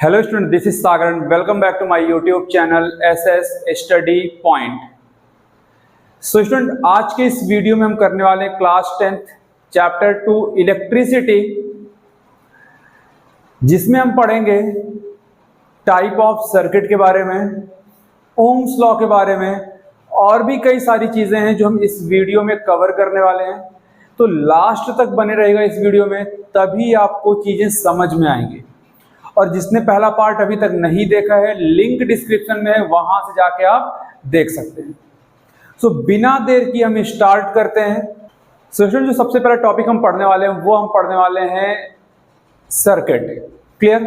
Hello student, this is Sagar and welcome back to my YouTube channel SS Study Point. So student, आज के इस video में हम करने वाले हैं क्लास 10th चैप्टर 2 इलेक्ट्रिसिटी, जिसमें हम पढ़ेंगे टाइप ऑफ सर्किट के बारे में, ओम्स लॉ के बारे में और भी कई सारी चीजें हैं जो हम इस वीडियो में कवर करने वाले हैं। तो लास्ट तक बने रहेगा इस वीडियो में, तभी आपको चीजें समझ में आएंगी। और जिसने पहला पार्ट अभी तक नहीं देखा है, लिंक डिस्क्रिप्शन में है, वहां से जाके आप देख सकते हैं। सो बिना देर की हम स्टार्ट करते हैं। सेशन जो सबसे पहला टॉपिक हम पढ़ने वाले हैं वो हम पढ़ने वाले हैं सर्किट। क्लियर?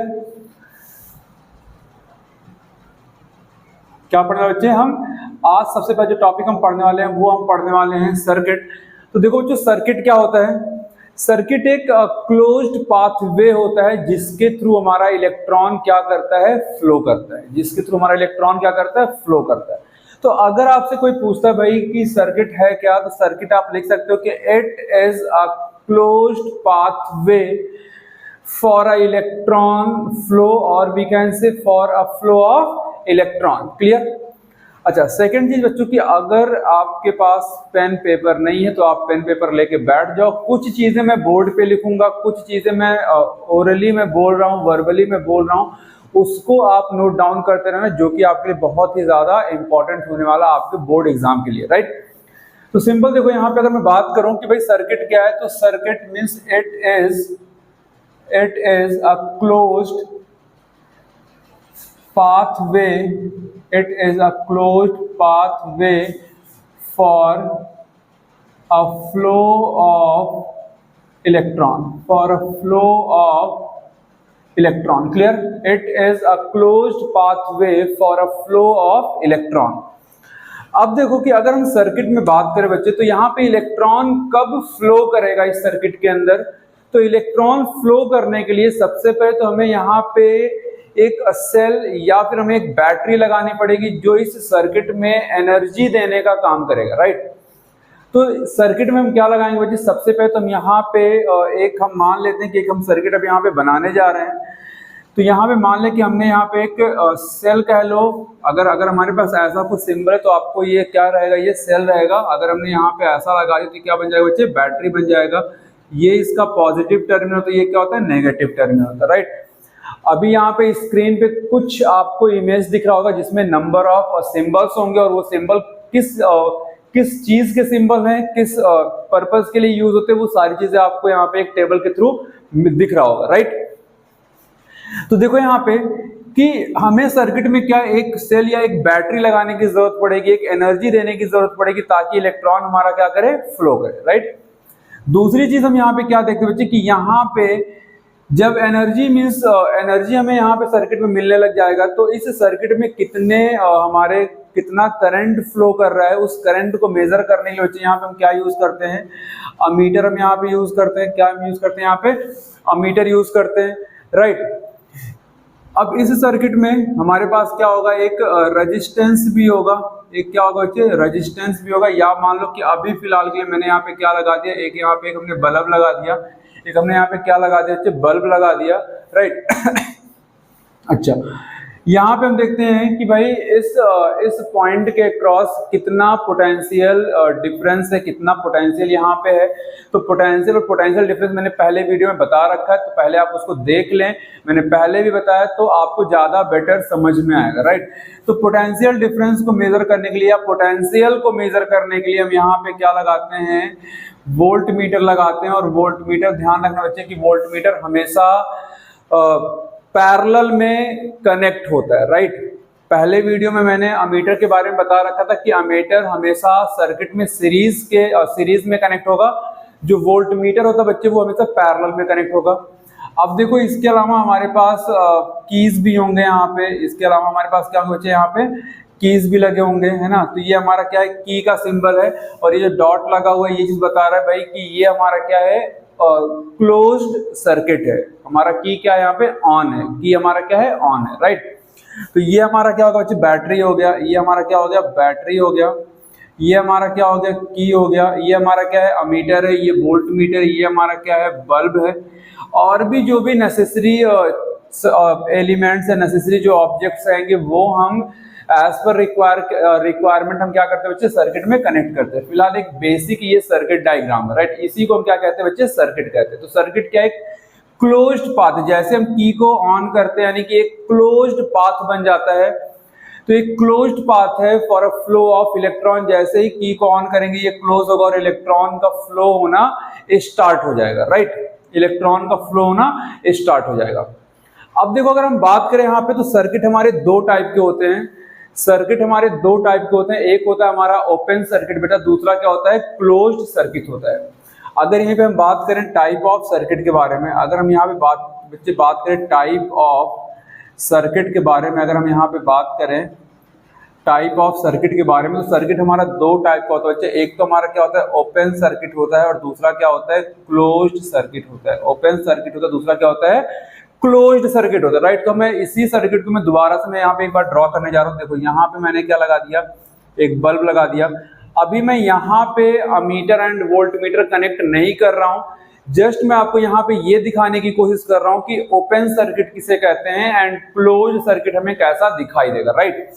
क्या पढ़ने वाले बच्चे? हम आज सबसे पहले जो टॉपिक हम पढ़ने वाले हैं वो हम पढ़ने वाले हैं सर्किट। तो देखो बच्चों, सर्किट क्या होता है? सर्किट एक क्लोज्ड पाथवे होता है जिसके थ्रू हमारा इलेक्ट्रॉन क्या करता है? फ्लो करता है। जिसके थ्रू हमारा इलेक्ट्रॉन क्या करता है? फ्लो करता है। तो अगर आपसे कोई पूछता है भाई कि सर्किट है क्या, तो सर्किट आप लिख सकते हो कि it is a closed pathway for a electron flow, और we can say for a flow of electron. Clear? अच्छा, सेकंड चीज बच्चों की, अगर आपके पास पेन पेपर नहीं है तो आप पेन पेपर लेके बैठ जाओ। कुछ चीजें मैं बोर्ड पे लिखूंगा, कुछ चीजें मैं ओरली में बोल रहा हूँ, वर्बली में बोल रहा हूँ, उसको आप नोट डाउन करते रहना, जो कि आपके लिए बहुत ही ज्यादा इंपॉर्टेंट होने वाला आपके बोर्ड एग्जाम के लिए। राइट? तो सिंपल देखो, यहाँ पे अगर मैं बात करूं कि भाई सर्किट क्या है, तो circuit means it is a closed pathway, it is a closed pathway for a flow of electron, for a flow of electron. Clear? It is a closed pathway for a flow of electron. अब देखो कि अगर हम circuit में बात करें बच्चे, तो यहाँ पे इलेक्ट्रॉन कब फ्लो करेगा इस सर्किट के अंदर? तो इलेक्ट्रॉन फ्लो करने के लिए सबसे पहले तो हमें यहाँ पे एक सेल या फिर हमें एक बैटरी लगानी पड़ेगी जो इस सर्किट में एनर्जी देने का काम करेगा। राइट? तो सर्किट में हम क्या लगाएंगे बच्चे? सबसे पहले तो हम यहाँ पे एक हम मान लेते हैं कि एक हम सर्किट अब यहाँ पे बनाने जा रहे हैं। तो यहाँ पे मान लें कि हमने यहाँ पे एक सेल कह लो, अगर हमारे पास ऐसा कुछ सिंबल है तो आपको ये क्या रहेगा? ये सेल रहेगा। अगर हमने यहाँ पे ऐसा लगा दिया तो क्या बन जाएगा बच्चे? बैटरी बन जाएगा। ये इसका पॉजिटिव टर्मिनल, तो ये क्या होता है? नेगेटिव टर्मिनल होता है। राइट? अभी यहाँ पे स्क्रीन पे कुछ आपको इमेज दिख रहा होगा जिसमें नंबर ऑफ सिंबल्स होंगे, और वो सिंबल किस चीज के सिंबल हैं, किस पर्पस के लिए यूज होते हैं, वो सारी चीजें आपको यहाँ पे एक टेबल के थ्रू दिख रहा होगा। राइट? तो देखो यहाँ पे कि हमें सर्किट में क्या एक सेल या एक बैटरी लगाने की जरूरत पड़ेगी, एक एनर्जी देने की जरूरत पड़ेगी ताकि इलेक्ट्रॉन हमारा क्या करे? फ्लो करे। राइट? दूसरी चीज हम यहाँ पे क्या देखते हैं बच्चे कि यहाँ पे जब एनर्जी मीन्स एनर्जी हमें यहाँ पे सर्किट में मिलने लग जाएगा, तो इस सर्किट में कितना करंट फ्लो कर रहा है, उस करंट को मेजर करने के लिए बच्चे यहाँ पे हम क्या यूज करते हैं? अमीटर हम यहाँ पे यूज करते हैं। क्या हम यूज करते हैं? यहाँ पे अमीटर यूज करते हैं। राइट? अब इस सर्किट में हमारे पास क्या होगा? एक रेजिस्टेंस भी होगा। एक क्या होगा बच्चे? रेजिस्टेंस भी होगा। या मान लो कि अभी फिलहाल के लिए मैंने यहाँ पे क्या लगा दिया? एक यहाँ पे हमने बल्ब लगा दिया, एक हमने यहाँ पे क्या लगा दिया बच्चे? बल्ब लगा दिया। राइट? अच्छा, यहाँ पे हम देखते हैं कि भाई इस पॉइंट के क्रॉस कितना पोटेंशियल डिफरेंस है, कितना पोटेंशियल यहाँ पे है। तो पोटेंशियल और पोटेंशियल डिफरेंस मैंने पहले वीडियो में बता रखा है, तो पहले आप उसको देख लें। मैंने पहले भी बताया, तो आपको ज्यादा बेटर समझ में आएगा। राइट? तो पोटेंशियल डिफरेंस को मेजर करने के लिए या पोटेंशियल को मेजर करने के लिए हम यहाँ पे क्या लगाते हैं? वोल्ट मीटर लगाते हैं। और वोल्ट मीटर, ध्यान रखना बच्चे कि वोल्ट मीटर हमेशा पैरेलल में कनेक्ट होता है। राइट? पहले वीडियो में मैंने अमीटर के बारे में बता रखा था कि अमीटर हमेशा सर्किट में सीरीज में कनेक्ट होगा। जो वोल्ट मीटर होता है बच्चे, वो हमेशा पैरेलल में कनेक्ट होगा। अब देखो, इसके अलावा हमारे पास कीज भी होंगे यहाँ पे। इसके अलावा हमारे पास क्या बच्चे? यहाँ पे कीज भी लगे होंगे, है ना? तो ये हमारा क्या है? की का सिंबल है। और ये जो डॉट लगा हुआ है, ये चीज बता रहा है भाई कि ये हमारा क्या है? क्लोज्ड सर्किट है। हमारा की क्या है? यहाँ पे ऑन है। की हमारा क्या है? ऑन है। राइट? तो ये हमारा क्या होगा बच्चे? बैटरी हो गया। ये हमारा क्या हो गया? बैटरी हो गया। ये हमारा क्या हो गया? की हो गया। ये हमारा क्या है? अमीटर है। ये वोल्ट मीटर। ये हमारा क्या है? बल्ब है। और भी जो भी नेसेसरी एलिमेंट्स या नेसेसरी जो ऑब्जेक्ट्स रहेंगे वो हम एज पर रिक्वायरमेंट हम क्या करते हैं बच्चे, सर्किट में कनेक्ट करते हैं। फिलहाल एक बेसिक ये सर्किट डायग्राम है, राइट, इसी को हम क्या कहते हैं बच्चे, सर्किट कहते हैं। तो सर्किट क्या है, एक क्लोज्ड पाथ, जैसे हम की को ऑन करते हैं यानी कि एक क्लोज्ड पाथ बन जाता है। तो एक क्लोज्ड पाथ है for a flow of electron, जैसे ही की को ऑन करेंगे ये क्लोज होगा और इलेक्ट्रॉन का फ्लो होना स्टार्ट हो जाएगा, राइट, इलेक्ट्रॉन का फ्लो होना स्टार्ट हो जाएगा। अब देखो अगर हम बात करें यहाँ पे, तो सर्किट हमारे दो टाइप के होते हैं। सर्किट हमारे दो टाइप के होते हैं, एक होता है हमारा ओपन सर्किट बेटा, दूसरा क्या होता है, क्लोज्ड सर्किट होता है। अगर यहीं पे हम बात करें टाइप ऑफ सर्किट के बारे में, अगर हम यहाँ पे बात करें टाइप ऑफ सर्किट के बारे में, अगर हम यहाँ पे बात करें टाइप ऑफ सर्किट के बारे में, तो सर्किट हमारा दो टाइप का होता है बच्चे। एक तो हमारा क्या होता है, ओपन सर्किट होता है, और दूसरा क्या होता है, क्लोज्ड सर्किट होता है। ओपन सर्किट होता है, दूसरा क्या होता है, क्लोज्ड सर्किट होता है, राइट। तो मैं इसी सर्किट को मैं दोबारा से मैं यहाँ पे एक बार ड्रॉ करने जा रहा हूँ। देखो यहाँ पे मैंने क्या लगा दिया, एक बल्ब लगा दिया। अभी मैं यहाँ पे अमीटर एंड वोल्टमीटर कनेक्ट नहीं कर रहा हूँ, जस्ट मैं आपको यहाँ पे ये दिखाने की कोशिश कर रहा हूँ कि ओपन सर्किट किसे कहते हैं एंड क्लोज सर्किट हमें कैसा दिखाई देगा, राइट।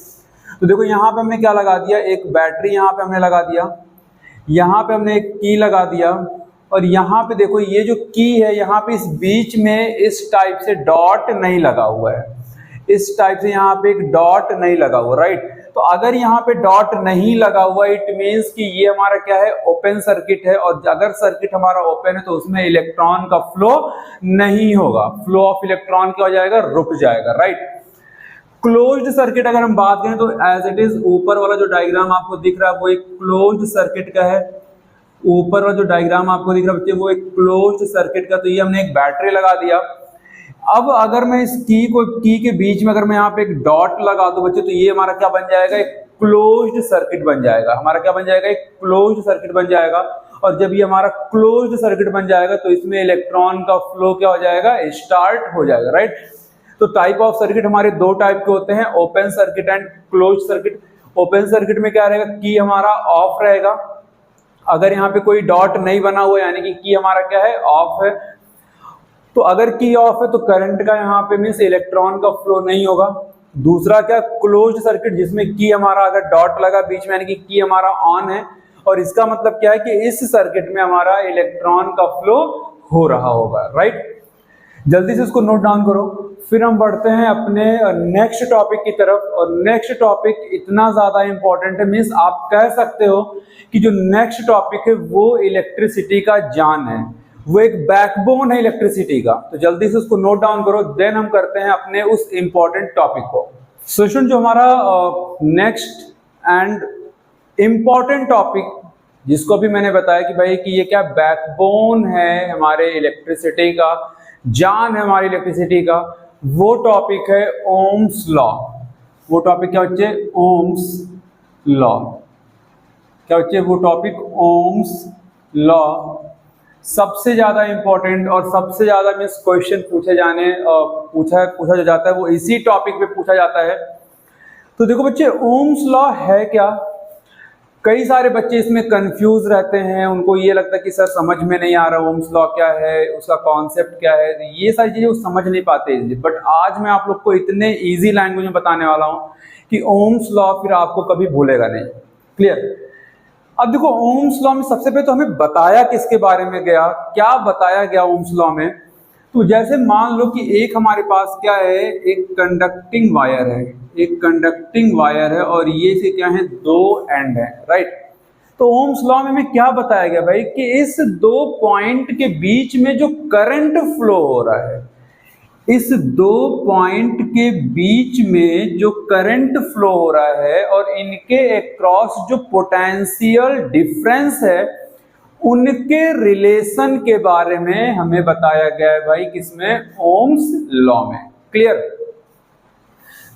तो देखो यहाँ पे हमने क्या लगा दिया, एक बैटरी यहाँ पे हमने लगा दिया, यहाँ पे हमने एक की लगा दिया, और यहाँ पे देखो ये जो की है यहाँ पे इस बीच में इस टाइप से डॉट नहीं लगा हुआ है, इस टाइप से यहाँ पे एक डॉट नहीं लगा हुआ, राइट। तो अगर यहाँ पे डॉट नहीं लगा हुआ, इट मीन्स कि ये हमारा क्या है, ओपन सर्किट है। और अगर सर्किट हमारा ओपन है तो उसमें इलेक्ट्रॉन का फ्लो नहीं होगा, फ्लो ऑफ इलेक्ट्रॉन क्या हो जाएगा, रुक जाएगा, राइट। क्लोज्ड सर्किट अगर हम बात करें तो एज इट इज, ऊपर वाला जो डायग्राम आपको दिख रहा है वो एक क्लोज्ड सर्किट का है। ऊपर वाला जो डायग्राम आपको दिख रहा है बच्चे वो एक क्लोज्ड सर्किट का। तो ये हमने एक बैटरी लगा दिया। अब अगर मैं इस की के बीच में अगर मैं यहाँ पे एक डॉट लगा दूं बच्चे, तो ये हमारा क्या बन जाएगा, एक क्लोज्ड सर्किट बन जाएगा। हमारा क्या बन जाएगा, एक क्लोज्ड सर्किट बन जाएगा। और जब ये हमारा क्लोज्ड सर्किट बन जाएगा तो इसमें इलेक्ट्रॉन का फ्लो क्या हो जाएगा, स्टार्ट हो जाएगा, राइट। तो टाइप ऑफ सर्किट हमारे दो टाइप के होते हैं, open circuit and closed circuit. Open circuit में क्या रहेगा, की हमारा ऑफ रहेगा, अगर यहाँ पे कोई डॉट नहीं बना हुआ यानी कि की हमारा क्या है, ऑफ है। तो अगर की ऑफ है तो करंट का यहाँ पे मींस इलेक्ट्रॉन का फ्लो नहीं होगा। दूसरा क्या, क्लोज्ड सर्किट जिसमें की हमारा अगर डॉट लगा बीच में यानी कि की हमारा ऑन है, और इसका मतलब क्या है कि इस सर्किट में हमारा इलेक्ट्रॉन का फ्लो हो रहा होगा, राइट। जल्दी से इसको नोट डाउन करो। फिर हम बढ़ते हैं अपने नेक्स्ट टॉपिक की तरफ, और नेक्स्ट टॉपिक इतना ज्यादा इंपॉर्टेंट है, मींस आप कह सकते हो कि जो नेक्स्ट टॉपिक है वो इलेक्ट्रिसिटी का जान है, वो एक बैकबोन है इलेक्ट्रिसिटी का। तो जल्दी से उसको नोट डाउन करो, देन हम करते हैं अपने उस इंपॉर्टेंट टॉपिक को। स्टूडेंट जो हमारा नेक्स्ट एंड इंपॉर्टेंट टॉपिक जिसको भी मैंने बताया कि भाई कि ये क्या बैकबोन है हमारे इलेक्ट्रिसिटी का, जान है हमारी इलेक्ट्रिसिटी का, वो टॉपिक है ओम्स लॉ। वो टॉपिक क्या बच्चे, ओम्स लॉ। क्या बच्चे, वो टॉपिक ओम्स लॉ सबसे ज्यादा इंपॉर्टेंट और सबसे ज्यादा मीन्स क्वेश्चन पूछा जाता है, वो इसी टॉपिक पे पूछा जाता है। तो देखो बच्चे, ओम्स लॉ है क्या। कई सारे बच्चे इसमें कंफ्यूज रहते हैं, उनको ये लगता है कि सर समझ में नहीं आ रहा ओम्स लॉ क्या है, उसका कॉन्सेप्ट क्या है, ये सारी चीजें वो समझ नहीं पाते इजीली। बट आज मैं आप लोग को इतने इजी लैंग्वेज में बताने वाला हूँ कि ओम्स लॉ फिर आपको कभी भूलेगा नहीं। क्लियर। अब देखो ओम्स लॉ में सबसे पहले तो हमें बताया किसके बारे में गया, क्या बताया गया ओम्स लॉ में। तो जैसे मान लो कि एक हमारे पास क्या है, एक कंडक्टिंग वायर है, एक कंडक्टिंग वायर है और ये से क्या है, दो एंड है, राइट। तो ओम्स लॉ में हमें क्या बताया गया भाई कि इस दो पॉइंट के बीच में जो करंट फ्लो हो रहा है, इस दो पॉइंट के बीच में जो करंट फ्लो हो रहा है और इनके अक्रॉस जो पोटेंशियल डिफरेंस है, उनके रिलेशन के बारे में हमें बताया गया है भाई किसमें, ओम्स लॉ में। क्लियर।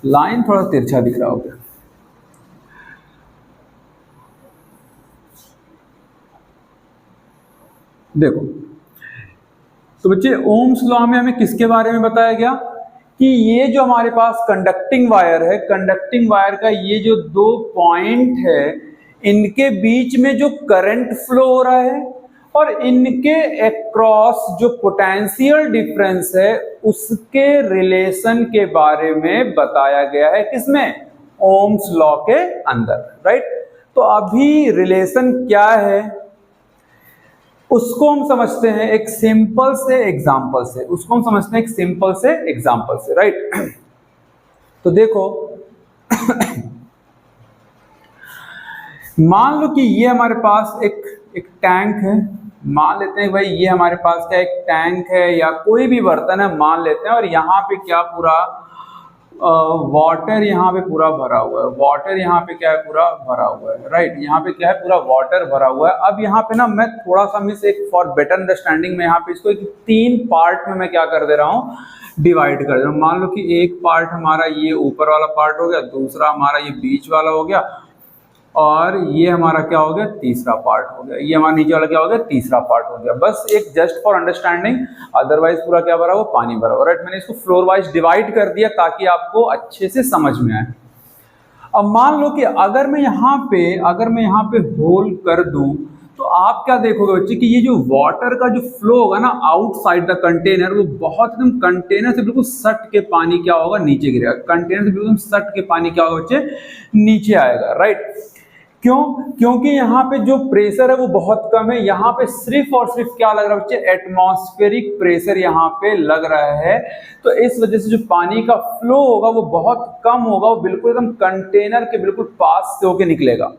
लाइन थोड़ा तिरछा दिख रहा होगा। देखो तो बच्चे ओम्स लॉ में हमें किसके बारे में बताया गया कि ये जो हमारे पास कंडक्टिंग वायर है, कंडक्टिंग वायर का ये जो दो पॉइंट है, इनके बीच में जो करंट फ्लो हो रहा है और इनके अक्रॉस जो पोटेंशियल डिफरेंस है उसके रिलेशन के बारे में बताया गया है, किसमें? ओम्स लॉ के अंदर, राइट। तो अभी रिलेशन क्या है उसको हम समझते हैं एक सिंपल से एग्जांपल से, राइट। तो देखो मान लो कि ये हमारे पास एक टैंक है, मान लेते हैं भाई ये हमारे पास क्या एक टैंक है या कोई भी बर्तन है मान लेते हैं, और यहाँ पे क्या पूरा वाटर यहाँ पे पूरा भरा हुआ है, वाटर यहाँ पे क्या है पूरा भरा हुआ है, राइट। यहाँ पे क्या है पूरा वाटर भरा हुआ है। अब यहाँ पे ना मैं थोड़ा सा मिस एक फॉर बेटर अंडरस्टैंडिंग में यहाँ पे इसको एक 3 पार्ट में मैं क्या कर दे रहा हूँ, डिवाइड कर दे रहा हूँ। मान लो कि एक पार्ट हमारा ये ऊपर वाला पार्ट हो गया, दूसरा हमारा ये बीच वाला हो गया, और ये हमारा क्या हो गया तीसरा पार्ट हो गया, ये हमारा नीचे वाला क्या हो गया तीसरा पार्ट हो गया। बस एक जस्ट फॉर अंडरस्टैंडिंग, अदरवाइज पूरा क्या भरा हुआ पानी भरा हुआ, राइट। मैंने इसको फ्लोर वाइज डिवाइड कर दिया ताकि आपको अच्छे से समझ में आए। अब मान लो कि अगर मैं यहाँ पे होल कर दूं तो आप क्या देखोगे बच्चे कि ये जो वाटर का जो फ्लो होगा ना आउटसाइड द कंटेनर, वो बहुत एकदम कंटेनर से बिल्कुल सट के पानी क्या होगा नीचे गिरेगा, कंटेनर से बिल्कुल सट के पानी क्या होगा बच्चे नीचे आएगा, राइट। क्यों? क्योंकि यहाँ पे जो प्रेशर है वो बहुत कम है, यहाँ पे सिर्फ और सिर्फ क्या लग रहा है बच्चे एटमॉस्फेरिक प्रेशर यहाँ पे लग रहा है। तो इस वजह से जो पानी का फ्लो होगा वो बहुत कम होगा, वो बिल्कुल एकदम कंटेनर के बिल्कुल पास से होके निकलेगा।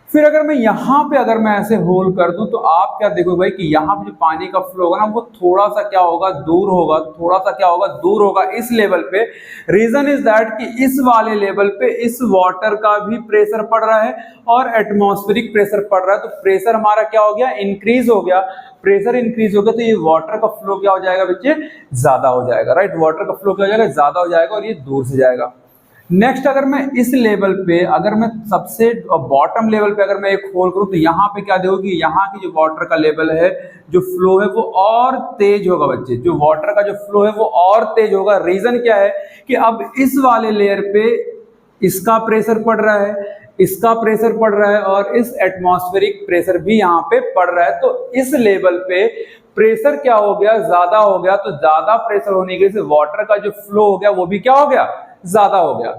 फिर अगर मैं यहाँ पे ऐसे होल कर दूं तो आप क्या देखोगे भाई कि यहाँ पे जो पानी का फ्लो होगा ना वो थोड़ा सा क्या होगा दूर होगा, इस लेवल पे। रीजन इज दैट कि इस वाले लेवल पे इस वाटर का भी प्रेशर पड़ रहा है और एटमॉस्फेरिक प्रेशर पड़ रहा है, तो प्रेशर हमारा क्या हो गया इंक्रीज हो गया। प्रेशर इंक्रीज होगा तो ये वाटर का फ्लो क्या हो जाएगा बच्चे ज्यादा हो जाएगा, राइट। वाटर का फ्लो क्या हो जाएगा ज्यादा हो जाएगा और ये दूर से जाएगा। नेक्स्ट अगर मैं इस लेवल पे मैं सबसे बॉटम लेवल पे मैं एक होल करूं तो यहाँ पे क्या देखो कि यहाँ की जो वाटर का लेवल है जो फ्लो है वो और तेज होगा बच्चे, जो वाटर का जो फ्लो है वो और तेज होगा। रीजन क्या है कि अब इस वाले लेयर पे इसका प्रेशर पड़ रहा है, इसका प्रेशर पड़ रहा है और इस एटमॉस्फेरिक प्रेशर भी यहाँ पे पड़ रहा है, तो इस लेवल पे प्रेशर क्या हो गया ज्यादा हो गया। तो ज्यादा प्रेशर होने की वजह से वाटर का जो फ्लो हो गया वो भी क्या हो गया ज्यादा हो गया।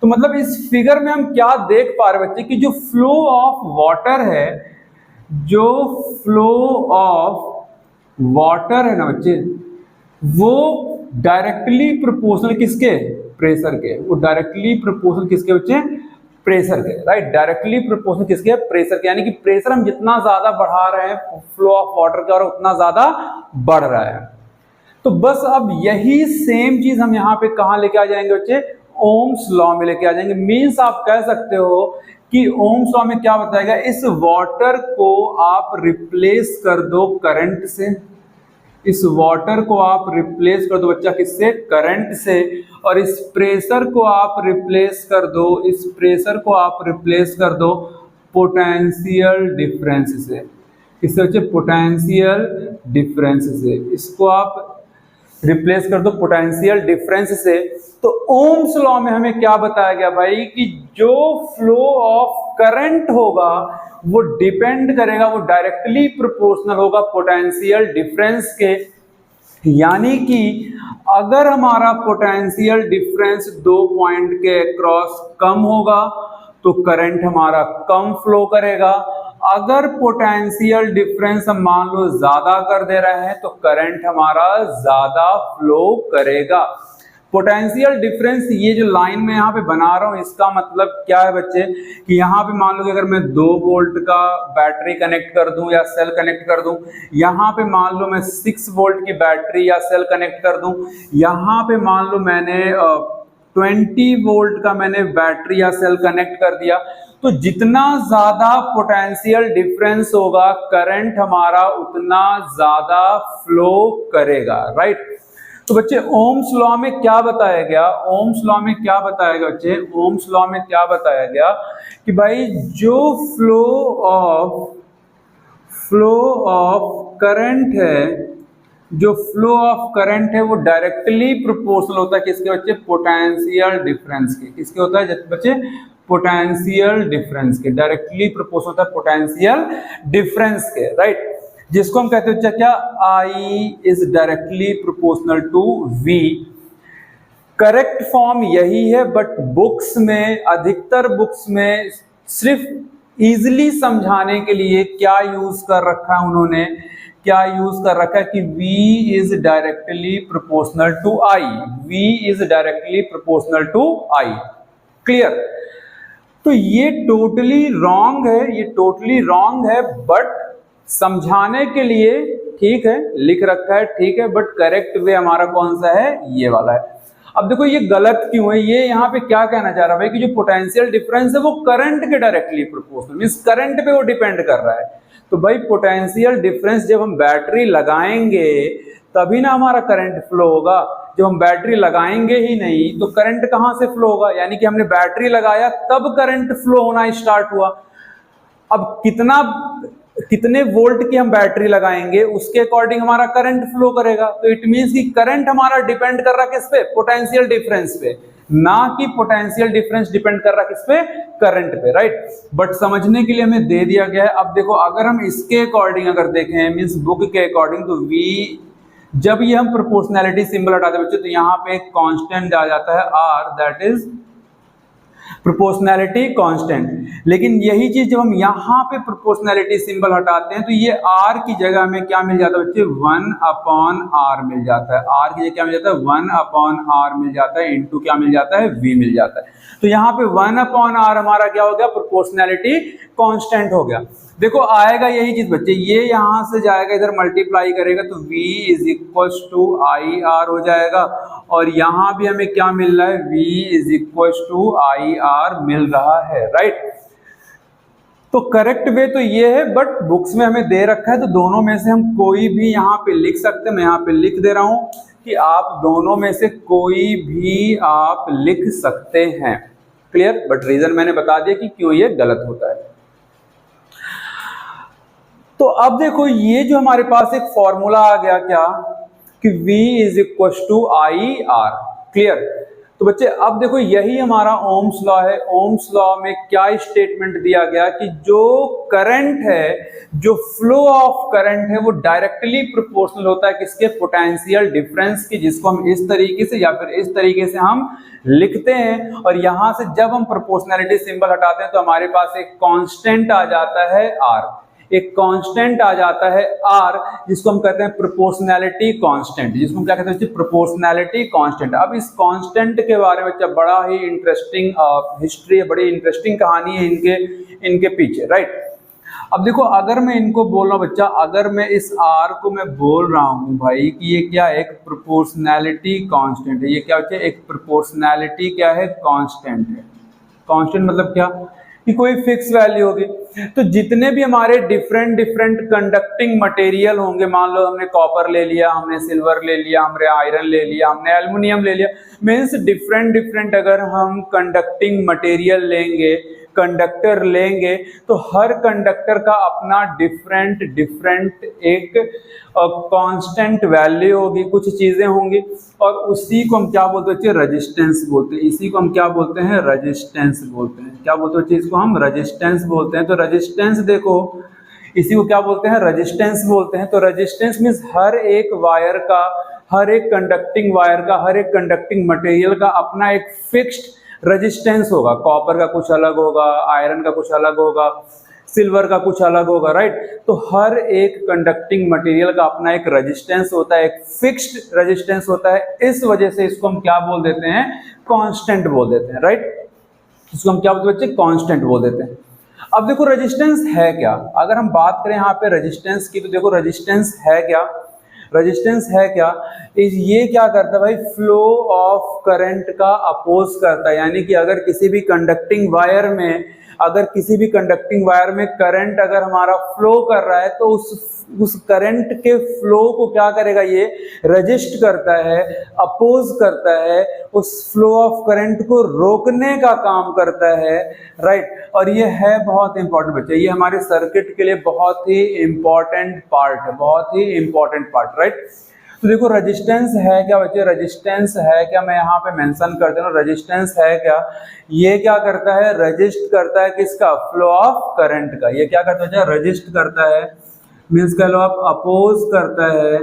तो मतलब इस फिगर में हम क्या देख पा रहे बच्चे कि जो फ्लो ऑफ वाटर है, जो फ्लो ऑफ वाटर है ना बच्चे, वो डायरेक्टली प्रोपोर्शनल किसके प्रेशर के, वो डायरेक्टली प्रोपोर्शनल किसके बच्चे प्रेशर के, राइट। डायरेक्टली प्रोपोर्शनल किसके प्रेशर के, यानी कि प्रेशर हम जितना ज्यादा बढ़ा रहे हैं फ्लो ऑफ वाटर का और उतना ज्यादा बढ़ रहा है। तो बस अब यही सेम चीज हम यहाँ पे कहाँ लेके आ जाएंगे बच्चे ओम्स लॉ में लेके आ जाएंगे। मीन्स आप कह सकते हो कि ओम्स लॉ में क्या बताएगा, इस वाटर को आप रिप्लेस कर दो करंट से, इस वाटर को आप रिप्लेस कर दो बच्चा किससे करंट से, और इस प्रेशर को आप रिप्लेस कर दो, इस प्रेशर को आप रिप्लेस कर दो पोटेंशियल डिफरेंस से। किससे बच्चे पोटेंशियल डिफरेंस से, इसको आप रिप्लेस कर दो पोटेंशियल डिफरेंस से। तो ओम्स लॉ में हमें क्या बताया गया भाई कि जो फ्लो ऑफ करंट होगा वो डिपेंड करेगा, वो डायरेक्टली प्रोपोर्शनल होगा पोटेंशियल डिफरेंस के। यानी कि अगर हमारा पोटेंशियल डिफरेंस 2 पॉइंट के अक्रॉस कम होगा तो करंट हमारा कम फ्लो करेगा। अगर पोटेंशियल डिफरेंस हम मान लो ज्यादा कर दे रहे हैं तो करंट हमारा ज्यादा फ्लो करेगा। पोटेंशियल डिफरेंस ये जो लाइन में यहाँ पे बना रहा हूँ इसका मतलब क्या है बच्चे कि यहाँ पे मान लो कि अगर मैं 2 वोल्ट का बैटरी कनेक्ट कर दूं या सेल कनेक्ट कर दूं, यहाँ पे मान लो मैं 6 वोल्ट की बैटरी या सेल कनेक्ट कर दूं, यहाँ पे मान लो मैंने 20 वोल्ट का मैंने बैटरी या सेल कनेक्ट कर दिया, तो जितना ज्यादा पोटेंशियल डिफरेंस होगा करंट हमारा उतना ज्यादा फ्लो करेगा, राइट। तो बच्चे ओम्स लॉ में क्या बताया गया, ओम्स लॉ में क्या बताया गया बच्चे, ओम्स लॉ में क्या बताया गया कि भाई जो फ्लो ऑफ करंट है, जो फ्लो ऑफ करंट है वो डायरेक्टली प्रोपोर्शनल होता है किसके बच्चे पोटेंशियल डिफरेंस के। किसके होता है बच्चे पोटेंशियल डिफरेंस के, डायरेक्टली प्रोपोर्शनल होता है पोटेंशियल डिफरेंस के, राइट। जिसको हम कहते हैं क्या, I is directly proportional to V। Correct form यही है, बट बुक्स में, अधिकतर बुक्स में सिर्फ इजिली समझाने के लिए क्या यूज कर रखा है उन्होंने, क्या यूज कर रखा है कि V is directly proportional to I, V is directly proportional to I। Clear? तो ये टोटली रॉन्ग है, ये टोटली रॉन्ग है, बट समझाने के लिए ठीक है, लिख रखा है, ठीक है, बट करेक्ट वे हमारा कौन सा है, ये वाला है। अब देखो ये गलत क्यों है, ये यहाँ पे क्या कहना चाह रहा है कि जो पोटेंशियल डिफरेंस है वो करंट के डायरेक्टली प्रोपोर्शनल, मींस करंट पे वो डिपेंड कर रहा है। तो भाई पोटेंशियल डिफरेंस जब हम बैटरी लगाएंगे तभी ना हमारा करंट फ्लो होगा, जब हम बैटरी लगाएंगे ही नहीं तो करंट कहां से फ्लो होगा, यानी कि हमने बैटरी लगाया तब करंट फ्लो होना स्टार्ट हुआ। अब कितने वोल्ट की हम बैटरी लगाएंगे उसके अकॉर्डिंग हमारा करंट फ्लो करेगा। तो इट मींस कि करंट हमारा डिपेंड कर रहा है किस पे, पोटेंशियल डिफरेंस पे, ना कि पोटेंशियल डिफरेंस डिपेंड कर रहा है किस पे, करंट पे, राइट। बट समझने के लिए हमें दे दिया गया है। अब देखो अगर हम इसके अकॉर्डिंग अगर देखें, मींस बुक के अकॉर्डिंग, तो V, जब ये हम प्रोपोर्शनैलिटी सिंबल हटाते हैं बच्चों तो यहाँ पे एक कांस्टेंट आ जाता है R, that is proportionality constant. लेकिन यही चीज जब हम यहाँ पे प्रोपोर्शनैलिटी सिंबल हटाते हैं तो ये R की जगह में क्या मिल जाता है बच्चे, 1/R मिल जाता है। R की जगह क्या मिल जाता है, 1/R मिल जाता है, इंटू क्या मिल जाता है, V मिल जाता है। तो यहाँ पे 1/R हमारा क्या हो गया, प्रोपोर्शनैलिटी कांस्टेंट हो गया। देखो आएगा यही चीज बच्चे, ये यहां से जाएगा इधर मल्टीप्लाई करेगा तो V is equal to IR हो जाएगा, और यहां भी हमें क्या मिल रहा है, V is equal to IR मिल रहा है, राइट। तो करेक्ट वे तो ये है, बट बुक्स में हमें दे रखा है तो दोनों में से हम कोई भी यहाँ पे लिख सकते हैं। मैं यहाँ पे लिख दे रहा हूं कि आप दोनों में से कोई भी आप लिख सकते हैं, क्लियर। बट रीजन मैंने बता दिया कि क्यों ये गलत होता है। तो अब देखो ये जो हमारे पास एक फॉर्मूला आ गया क्या, कि V is equal to IR, clear. तो बच्चे अब देखो यही हमारा ओम्स लॉ है। ओम्स लॉ में क्या स्टेटमेंट दिया गया कि जो करंट है, जो फ्लो ऑफ करंट है वो डायरेक्टली प्रोपोर्शनल होता है किसके, पोटेंशियल डिफरेंस की, जिसको हम इस तरीके से या फिर इस तरीके से हम लिखते हैं। और यहां से जब हम प्रोपोर्शनैलिटी सिंबल हटाते हैं तो हमारे पास एक कांस्टेंट आ जाता है R, एक कांस्टेंट आ जाता है R, जिसको हम कहते हैं प्रोपोर्शनैलिटी कांस्टेंट, जिसको हम क्या कहते हैं, प्रोपोर्शनैलिटी कांस्टेंट। अब इस कांस्टेंट के बारे में जब बड़ा ही इंटरेस्टिंग हिस्ट्री है, बड़ी इंटरेस्टिंग कहानी है इनके पीछे, राइट। अब देखो अगर मैं इनको बोल रहा हूँ बच्चा, अगर मैं इस R को मैं बोल रहा हूँ भाई कि ये क्या है, एक प्रोपोर्शनैलिटी कांस्टेंट है, ये क्या होता है, एक प्रोपोर्शनैलिटी क्या है, कांस्टेंट है। कांस्टेंट मतलब क्या, कि कोई फिक्स वैल्यू होगी। तो जितने भी हमारे डिफरेंट कंडक्टिंग मटेरियल होंगे, मान लो हमने कॉपर ले लिया, हमने सिल्वर ले लिया, हमने आयरन ले लिया, हमने एल्युमिनियम ले लिया, मीन्स डिफरेंट अगर हम कंडक्टिंग मटेरियल लेंगे, कंडक्टर लेंगे, तो हर कंडक्टर का अपना डिफरेंट एक कांस्टेंट वैल्यू होगी, कुछ चीजें होंगी, और उसी को हम क्या बोलते हैं, रेजिस्टेंस बोलते हैं। इसी को हम क्या बोलते हैं, रेजिस्टेंस बोलते हैं। क्या बोलते हैं चीज को हम, रेजिस्टेंस बोलते हैं। तो रेजिस्टेंस देखो, इसी को क्या बोलते हैं, रेजिस्टेंस बोलते हैं। तो रेजिस्टेंस मीन्स हर एक वायर का, हर एक कंडक्टिंग वायर का, हर एक कंडक्टिंग मटेरियल का अपना एक फिक्स्ड रेजिस्टेंस होगा। कॉपर का कुछ अलग होगा, आयरन का कुछ अलग होगा, सिल्वर का कुछ अलग होगा, राइट। तो हर एक कंडक्टिंग मटेरियल का अपना एक रेजिस्टेंस होता है, एक फिक्स्ड रेजिस्टेंस होता है। इस वजह से इसको हम क्या बोल देते हैं, कांस्टेंट बोल देते हैं, राइट। इसको हम क्या बोलते हैं बच्चे, कांस्टेंट बोल देते हैं। अब देखो रेजिस्टेंस है क्या, अगर हम बात करें यहाँ पे रेजिस्टेंस की, तो देखो रेजिस्टेंस है क्या, रेजिस्टेंस है क्या, ये क्या करता है भाई, फ्लो ऑफ करंट का अपोज करता है। यानी कि अगर किसी भी कंडक्टिंग वायर में, अगर किसी भी कंडक्टिंग वायर में करंट अगर हमारा फ्लो कर रहा है तो उस करंट के फ्लो को क्या करेगा, ये रजिस्ट करता है, अपोज करता है, उस फ्लो ऑफ करंट को रोकने का काम करता है, राइट। और ये है बहुत इंपॉर्टेंट बच्चे, ये हमारे सर्किट के लिए बहुत ही इंपॉर्टेंट पार्ट है, बहुत ही इंपॉर्टेंट पार्ट, राइट। तो देखो रेजिस्टेंस है क्या बच्चे, रेजिस्टेंस है क्या, मैं यहाँ पे मेंशन कर दे रहा हूँ, रेजिस्टेंस है क्या, ये क्या करता है, रजिस्ट करता है किसका, फ्लो ऑफ करंट का। ये क्या करता है, रजिस्ट करता है, मीन्स कह लो आप अपोज करता है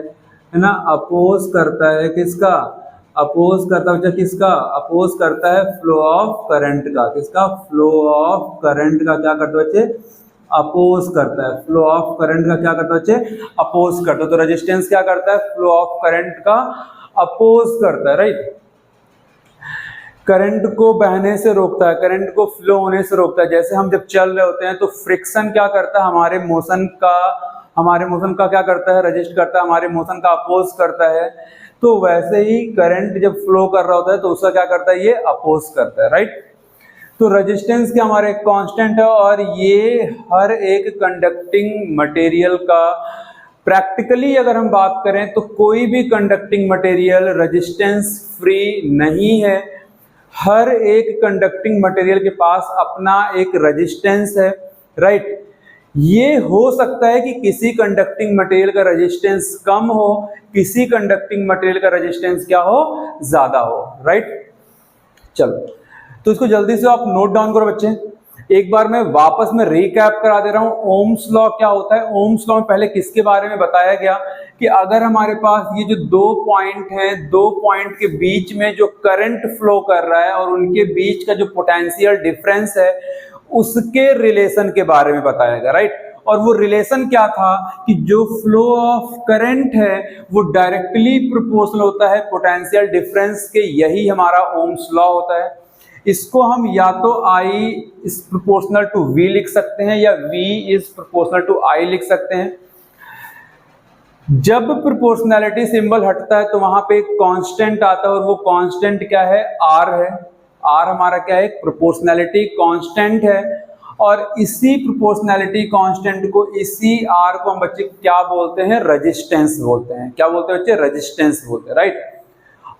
ना, अपोज करता है किसका, अपोज करता है किसका, अपोज करता है फ्लो ऑफ करंट का, किसका, फ्लो ऑफ करंट का क्या करता है बच्चे, अपोज करता है, फ्लो ऑफ करंट का क्या करता है बच्चे, अपोज करता है। तो रेजिस्टेंस क्या करता है, फ्लो ऑफ करंट का अपोज करता है, राइट। करंट को बहने से रोकता है, करंट को फ्लो होने से रोकता है। जैसे हम जब चल रहे होते हैं तो फ्रिक्शन क्या करता है, हमारे मोशन का क्या करता है, रजिस्ट करता है, हमारे मोशन का अपोज करता है। तो वैसे ही करंट जब फ्लो कर रहा होता है तो उसका क्या करता है, ये अपोज करता है, राइट। तो रेजिस्टेंस क्या हमारे कांस्टेंट है, और ये हर एक कंडक्टिंग मटेरियल का, प्रैक्टिकली अगर हम बात करें तो कोई भी कंडक्टिंग मटेरियल रेजिस्टेंस फ्री नहीं है। हर एक कंडक्टिंग मटेरियल के पास अपना एक रेजिस्टेंस है, राइट। ये हो सकता है कि किसी कंडक्टिंग मटेरियल का रेजिस्टेंस कम हो, किसी कंडक्टिंग मटेरियल का रेजिस्टेंस क्या हो, ज्यादा हो, राइट। चलो तो इसको जल्दी से आप नोट डाउन करो बच्चे। एक बार मैं वापस में रिकैप करा दे रहा हूं, ओम्स लॉ क्या होता है। ओम्स लॉ में पहले किसके बारे में बताया गया कि अगर हमारे पास ये जो दो पॉइंट हैं, दो पॉइंट के बीच में जो करंट फ्लो कर रहा है और उनके बीच का जो पोटेंशियल डिफरेंस है, उसके रिलेशन के बारे में बताया गया, राइट। और वो रिलेशन क्या था कि जो फ्लो ऑफ करंट है वो डायरेक्टली प्रोपोर्शनल होता है पोटेंशियल डिफरेंस के, यही हमारा ओम्स लॉ होता है। इसको हम या तो I is proportional to V लिख सकते हैं या V is proportional to I लिख सकते हैं। जब प्रोपोर्शनैलिटी सिंबल हटता है तो वहां पे एक कांस्टेंट आता है, और वो कांस्टेंट क्या है, R है। R हमारा क्या है, प्रोपोर्शनैलिटी कांस्टेंट है। और इसी प्रोपोर्शनैलिटी कांस्टेंट को, इसी R को हम बच्चे क्या बोलते हैं, रेजिस्टेंस बोलते हैं। क्या बोलते हैं बच्चे, रेजिस्टेंस बोलते हैं, राइट।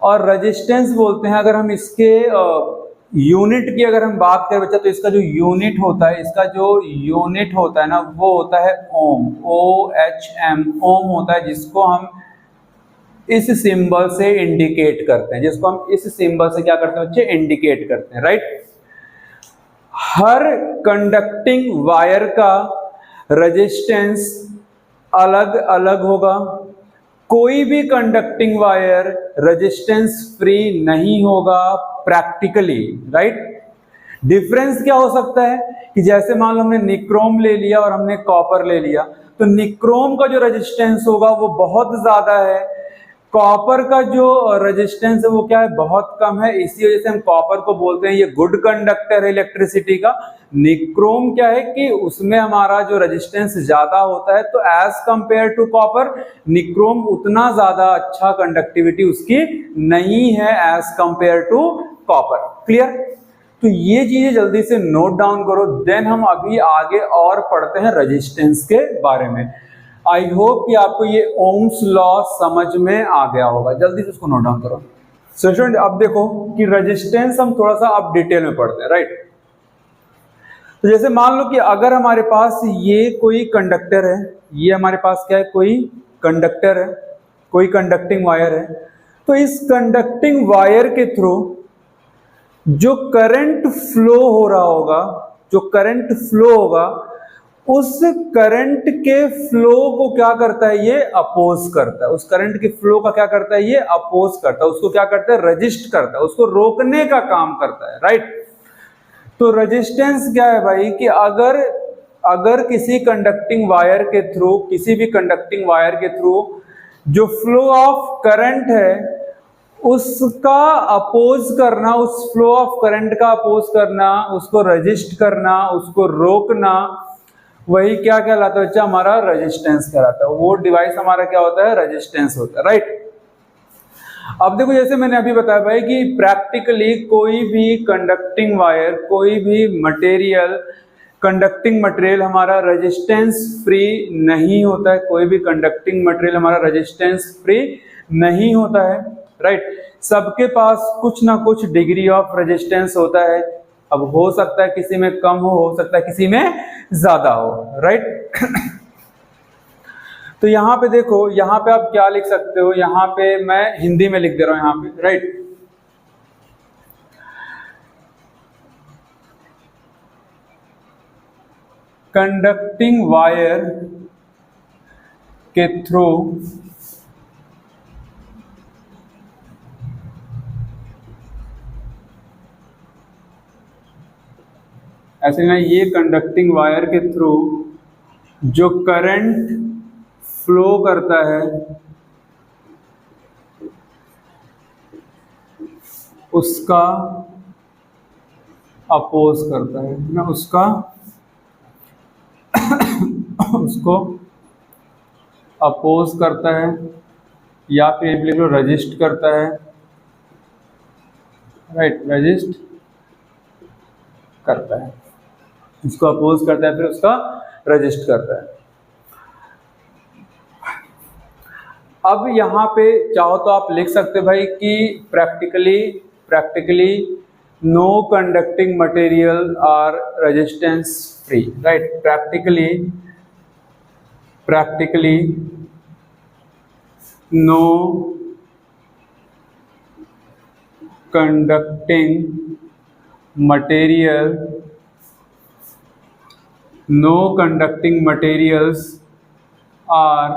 और रेजिस्टेंस बोलते हैं, अगर हम इसके यूनिट की अगर हम बात करें बच्चा, तो इसका जो यूनिट होता है, इसका जो यूनिट होता है ना, वो होता है ओम, OHM, ओम होता है, जिसको हम इस सिंबल से इंडिकेट करते हैं, जिसको हम इस सिंबल से क्या करते हैं बच्चे, इंडिकेट करते हैं, राइट। हर कंडक्टिंग वायर का रेजिस्टेंस अलग अलग होगा। कोई भी कंडक्टिंग वायर रेजिस्टेंस फ्री नहीं होगा प्रैक्टिकली, राइट। डिफरेंस क्या हो सकता है कि जैसे मान लो हमने निक्रोम ले लिया और हमने कॉपर ले लिया, तो निक्रोम का जो रेजिस्टेंस होगा वो बहुत ज्यादा है, कॉपर का जो रेजिस्टेंस है वो क्या है, बहुत कम है। इसी वजह से हम कॉपर को बोलते हैं ये गुड कंडक्टर है इलेक्ट्रिसिटी का। निक्रोम क्या है कि उसमें हमारा जो रेजिस्टेंस ज्यादा होता है, तो as compare to copper nichrome उतना ज्यादा अच्छा कंडक्टिविटी उसकी नहीं है as compare to copper. Clear. तो ये चीजें जल्दी से नोट डाउन करो, देन हम अभी आगे और पढ़ते हैं रेजिस्टेंस के बारे में। आई होप कि आपको ये ओम्स लॉ समझ में आ गया होगा। जल्दी से उसको नोट डाउन करो। सो स्टूडेंट अब देखो कि रेजिस्टेंस हम थोड़ा सा अब डिटेल में पढ़ते हैं, राइट। तो जैसे मान लो कि अगर हमारे पास ये कोई कंडक्टर है, ये हमारे पास क्या है, कोई कंडक्टर है, कोई कंडक्टिंग वायर है, तो इस कंडक्टिंग वायर के थ्रू जो करंट फ्लो हो रहा होगा, जो करंट फ्लो होगा, उस करंट के फ्लो को क्या करता है, ये अपोज करता है। उस करंट के फ्लो का क्या करता है, ये अपोज करता है, उसको क्या करता है, रजिस्ट करता है, उसको रोकने का काम करता है, राइट। तो रेजिस्टेंस क्या है भाई कि अगर किसी कंडक्टिंग वायर के थ्रू, किसी भी कंडक्टिंग वायर के थ्रू जो फ्लो ऑफ करंट है उसका अपोज करना, उस फ्लो ऑफ करंट का अपोज करना, उसको रजिस्ट करना, उसको रोकना, वही क्या कहलाता है बच्चा, हमारा रेजिस्टेंस कहलाता है। वो डिवाइस हमारा क्या होता है, रेजिस्टेंस होता है, राइट। अब देखो जैसे मैंने अभी बताया भाई कि प्रैक्टिकली कोई भी कंडक्टिंग वायर, कोई भी मटेरियल, कंडक्टिंग मटेरियल हमारा रेजिस्टेंस फ्री नहीं होता है। कोई भी कंडक्टिंग मटेरियल हमारा रेजिस्टेंस फ्री नहीं होता है, राइट। सबके पास कुछ ना कुछ डिग्री ऑफ रेजिस्टेंस होता है। अब हो सकता है किसी में कम हो सकता है किसी में ज्यादा हो, राइट। तो यहां पे देखो, यहां पे आप क्या लिख सकते हो, यहां पे मैं हिंदी में लिख दे रहा हूं यहां पे, राइट। कंडक्टिंग वायर के थ्रू ऐसे ना, ये कंडक्टिंग वायर के थ्रू जो करंट फ्लो करता है उसका अपोज करता है ना, उसका उसको अपोज करता है, या फिर लिख लो रजिस्ट करता है, राइट, रजिस्ट करता है, उसको अपोज करता है, फिर उसका रजिस्ट करता है। अब यहाँ पे चाहो तो आप लिख सकते भाई कि practically no conducting material are resistance free, right, practically no conducting materials are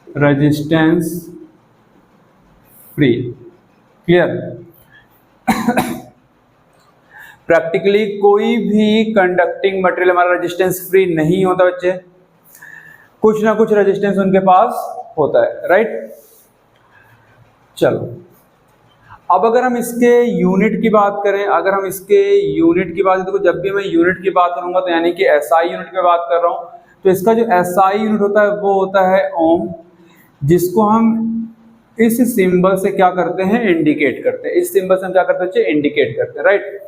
resistance free, clear. Practically कोई भी कंडक्टिंग मटेरियल हमारा रेजिस्टेंस फ्री नहीं होता बच्चे, कुछ ना कुछ रेजिस्टेंस उनके पास होता है, राइट। चलो अब अगर हम इसके यूनिट की बात करें, देखो जब भी मैं यूनिट की बात करूंगा तो यानी कि एसआई यूनिट की बात कर रहा हूं, तो इसका जो एसआई यूनिट होता है वो होता है ओम, जिसको हम इस सिंबल से क्या करते हैं, इंडिकेट करते हैं। इस सिंबल से हम क्या करते हैं, इंडिकेट करते हैं, राइट।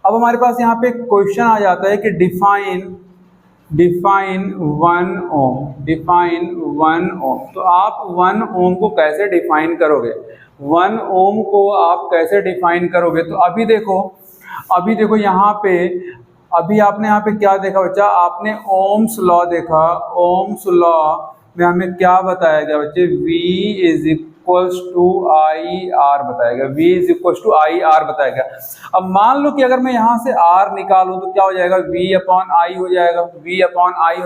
अब हमारे पास यहाँ पे क्वेश्चन आ जाता है कि डिफाइन 1 ओम। तो आप 1 ओम को कैसे डिफाइन करोगे, 1 ओम को आप कैसे डिफाइन करोगे? तो अभी देखो यहाँ पे, अभी आपने यहाँ पे क्या देखा बच्चा, आपने ओम्स लॉ देखा। ओम्स लॉ में हमें क्या बताया गया बच्चे, V is equals to I R बताया गया, V is equals to I R बताया गया। अब मान लो कि अगर मैं यहाँ से R निकालूं तो क्या हो जाएगा, V अपॉन आई हो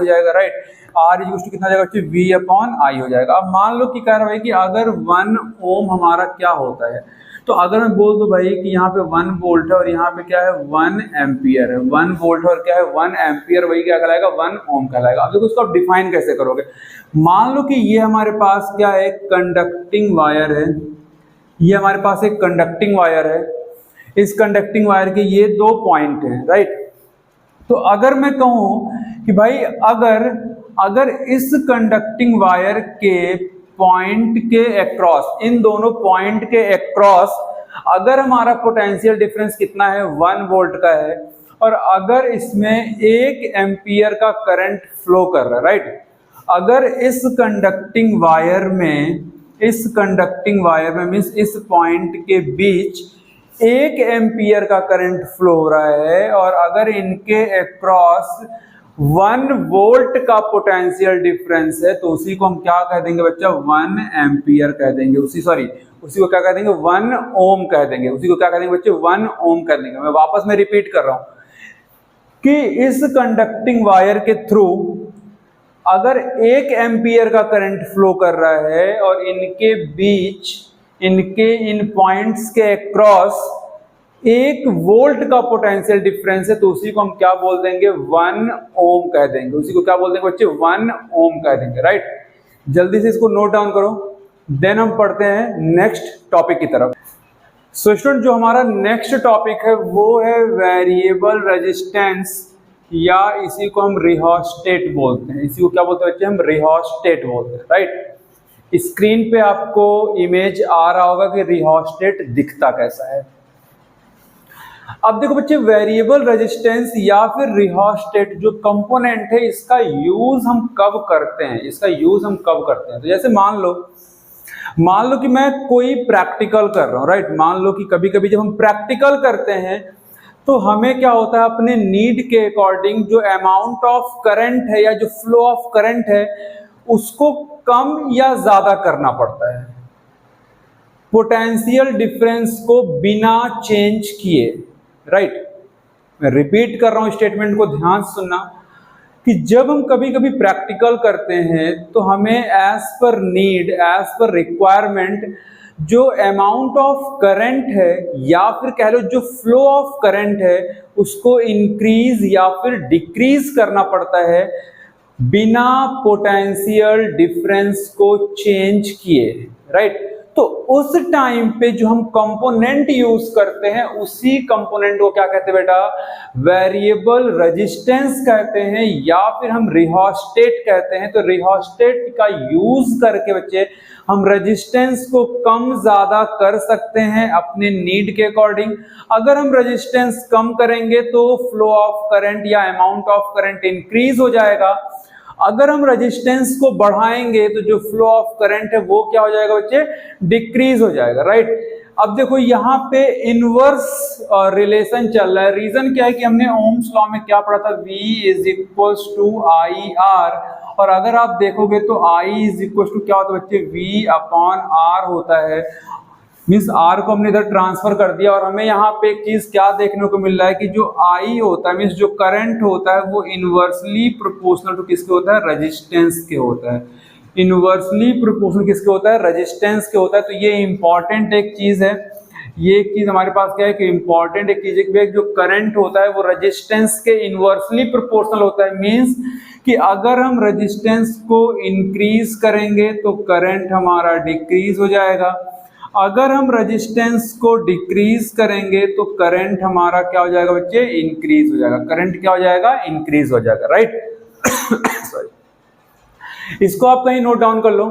जाएगा, राइट। R इक्वल्स टू कितना जाएगा बच्चे, V अपॉन आई हो जाएगा। अब मान लो कि कह रहा है कि अगर 1 ओम हमारा क्या होता है, तो अगर मैं बोल दूं भाई कि यहाँ पे 1 वोल्ट है और यहाँ पे क्या है 1 एम्पियर है, 1 वोल्ट और क्या है 1 एम्पियर, वही क्या कहलाएगा, 1 ओम कहलाएगा। अब देखो इसको आप डिफाइन कैसे करोगे। मान लो कि ये हमारे पास क्या है, कंडक्टिंग वायर है, ये हमारे पास एक कंडक्टिंग वायर है, इस कंडक्टिंग वायर के ये 2 पॉइंट हैं, राइट। तो अगर मैं कहूं कि भाई अगर इस कंडक्टिंग वायर के पॉइंट के अक्रॉस, इन दोनों पॉइंट के अक्रॉस अगर हमारा पोटेंशियल डिफरेंस कितना है, 1 वोल्ट का है, और अगर इसमें 1 एम्पियर का करंट फ्लो कर रहा है, राइट। अगर इस कंडक्टिंग वायर में मींस इस पॉइंट के बीच 1 एम्पियर का करंट फ्लो हो रहा है, और अगर इनके अक्रॉस 1 वोल्ट का पोटेंशियल डिफरेंस है, तो उसी को हम क्या कह देंगे बच्चा, 1 एम्पियर कह देंगे। उसी को क्या कह देंगे, 1 ओम कह देंगे। उसी को क्या कह देंगे बच्चे, 1 ओम कह देंगे। मैं वापस में रिपीट कर रहा हूं कि इस कंडक्टिंग वायर के थ्रू अगर 1 एम्पियर का करंट फ्लो कर रहा है और इनके बीच, इन पॉइंट्स के अक्रॉस 1 वोल्ट का पोटेंशियल डिफरेंस है, तो उसी को हम क्या बोल देंगे, 1 ओम कह देंगे। उसी को क्या बोल देंगे बच्चे, 1 ओम कह देंगे, राइट। जल्दी से इसको नोट डाउन करो, देन हम पढ़ते हैं नेक्स्ट टॉपिक की तरफ। सो स्टूडेंट, जो हमारा नेक्स्ट टॉपिक है वो है वेरिएबल रेजिस्टेंस, या इसी को हम रिहोस्टेट बोलते हैं। इसी को क्या बोलते हैं बच्चे, हम रिहोस्टेट बोलते हैं, राइट। स्क्रीन पे आपको इमेज आ रहा होगा कि रिहोस्टेट दिखता कैसा है। अब देखो बच्चे, वेरिएबल रेजिस्टेंस या फिर रिहोस्टेट जो कंपोनेंट है, इसका यूज हम कब करते हैं, तो जैसे मान लो कि मैं कोई प्रैक्टिकल कर रहा हूं, राइट। मान लो कि कभी कभी जब हम प्रैक्टिकल करते हैं तो हमें क्या होता है, अपने नीड के अकॉर्डिंग जो अमाउंट ऑफ करंट है या जो फ्लो ऑफ करंट है उसको कम या ज्यादा करना पड़ता है, पोटेंशियल डिफरेंस को बिना चेंज किए, राइट। मैं रिपीट कर रहा हूं स्टेटमेंट को, ध्यान से सुनना कि जब हम कभी कभी प्रैक्टिकल करते हैं तो हमें as per need, as per requirement जो अमाउंट ऑफ करंट है या फिर कह लो जो फ्लो ऑफ करंट है उसको इंक्रीज या फिर डिक्रीज करना पड़ता है बिना पोटेंशियल डिफरेंस को चेंज किए, राइट। तो उस टाइम पे जो हम कंपोनेंट यूज करते हैं उसी कंपोनेंट को क्या कहते हैं बेटा, वेरिएबल रेजिस्टेंस कहते हैं या फिर हम रिहोस्टेट कहते हैं। तो रिहोस्टेट का यूज करके बच्चे हम रेजिस्टेंस को कम ज्यादा कर सकते हैं अपने नीड के अकॉर्डिंग। अगर हम रेजिस्टेंस कम करेंगे तो फ्लो ऑफ करंट या अमाउंट ऑफ करंट इंक्रीज हो जाएगा। अगर हम रेजिस्टेंस को बढ़ाएंगे तो जो फ्लो ऑफ करंट है वो क्या हो जाएगा बच्चे, डिक्रीज हो जाएगा, राइट। अब देखो यहाँ पे इनवर्स रिलेशन चल रहा है। रीजन क्या है कि हमने ओम्स लॉ में क्या पढ़ा था, V is equals to I R, और अगर आप देखोगे तो I इज इक्वल्स टू क्या होता है बच्चे, V अपॉन R होता है। मीन्स R को हमने इधर ट्रांसफर कर दिया और हमें यहाँ पे एक चीज क्या देखने को मिल रहा है कि जो I होता है मीन्स जो करंट होता है वो इनवर्सली प्रोपोर्शनल टू किसके होता है, रेजिस्टेंस के होता है। इनवर्सली प्रोपोर्शनल किसके होता है, रेजिस्टेंस के होता है। तो ये इंपॉर्टेंट एक चीज है, ये एक चीज हमारे पास क्या है कि इंपॉर्टेंट एक चीज है कि जो करंट होता है वो रेजिस्टेंस के इनवर्सली प्रोपोर्शनल होता है। मीन्स कि अगर हम रेजिस्टेंस को इंक्रीज करेंगे तो करंट हमारा डिक्रीज हो जाएगा, अगर हम रेजिस्टेंस को डिक्रीज करेंगे तो करंट हमारा क्या हो जाएगा बच्चे, इंक्रीज हो जाएगा। करंट क्या हो जाएगा, इंक्रीज हो जाएगा, राइट। सॉरी, इसको आप कहीं नोट डाउन कर लो।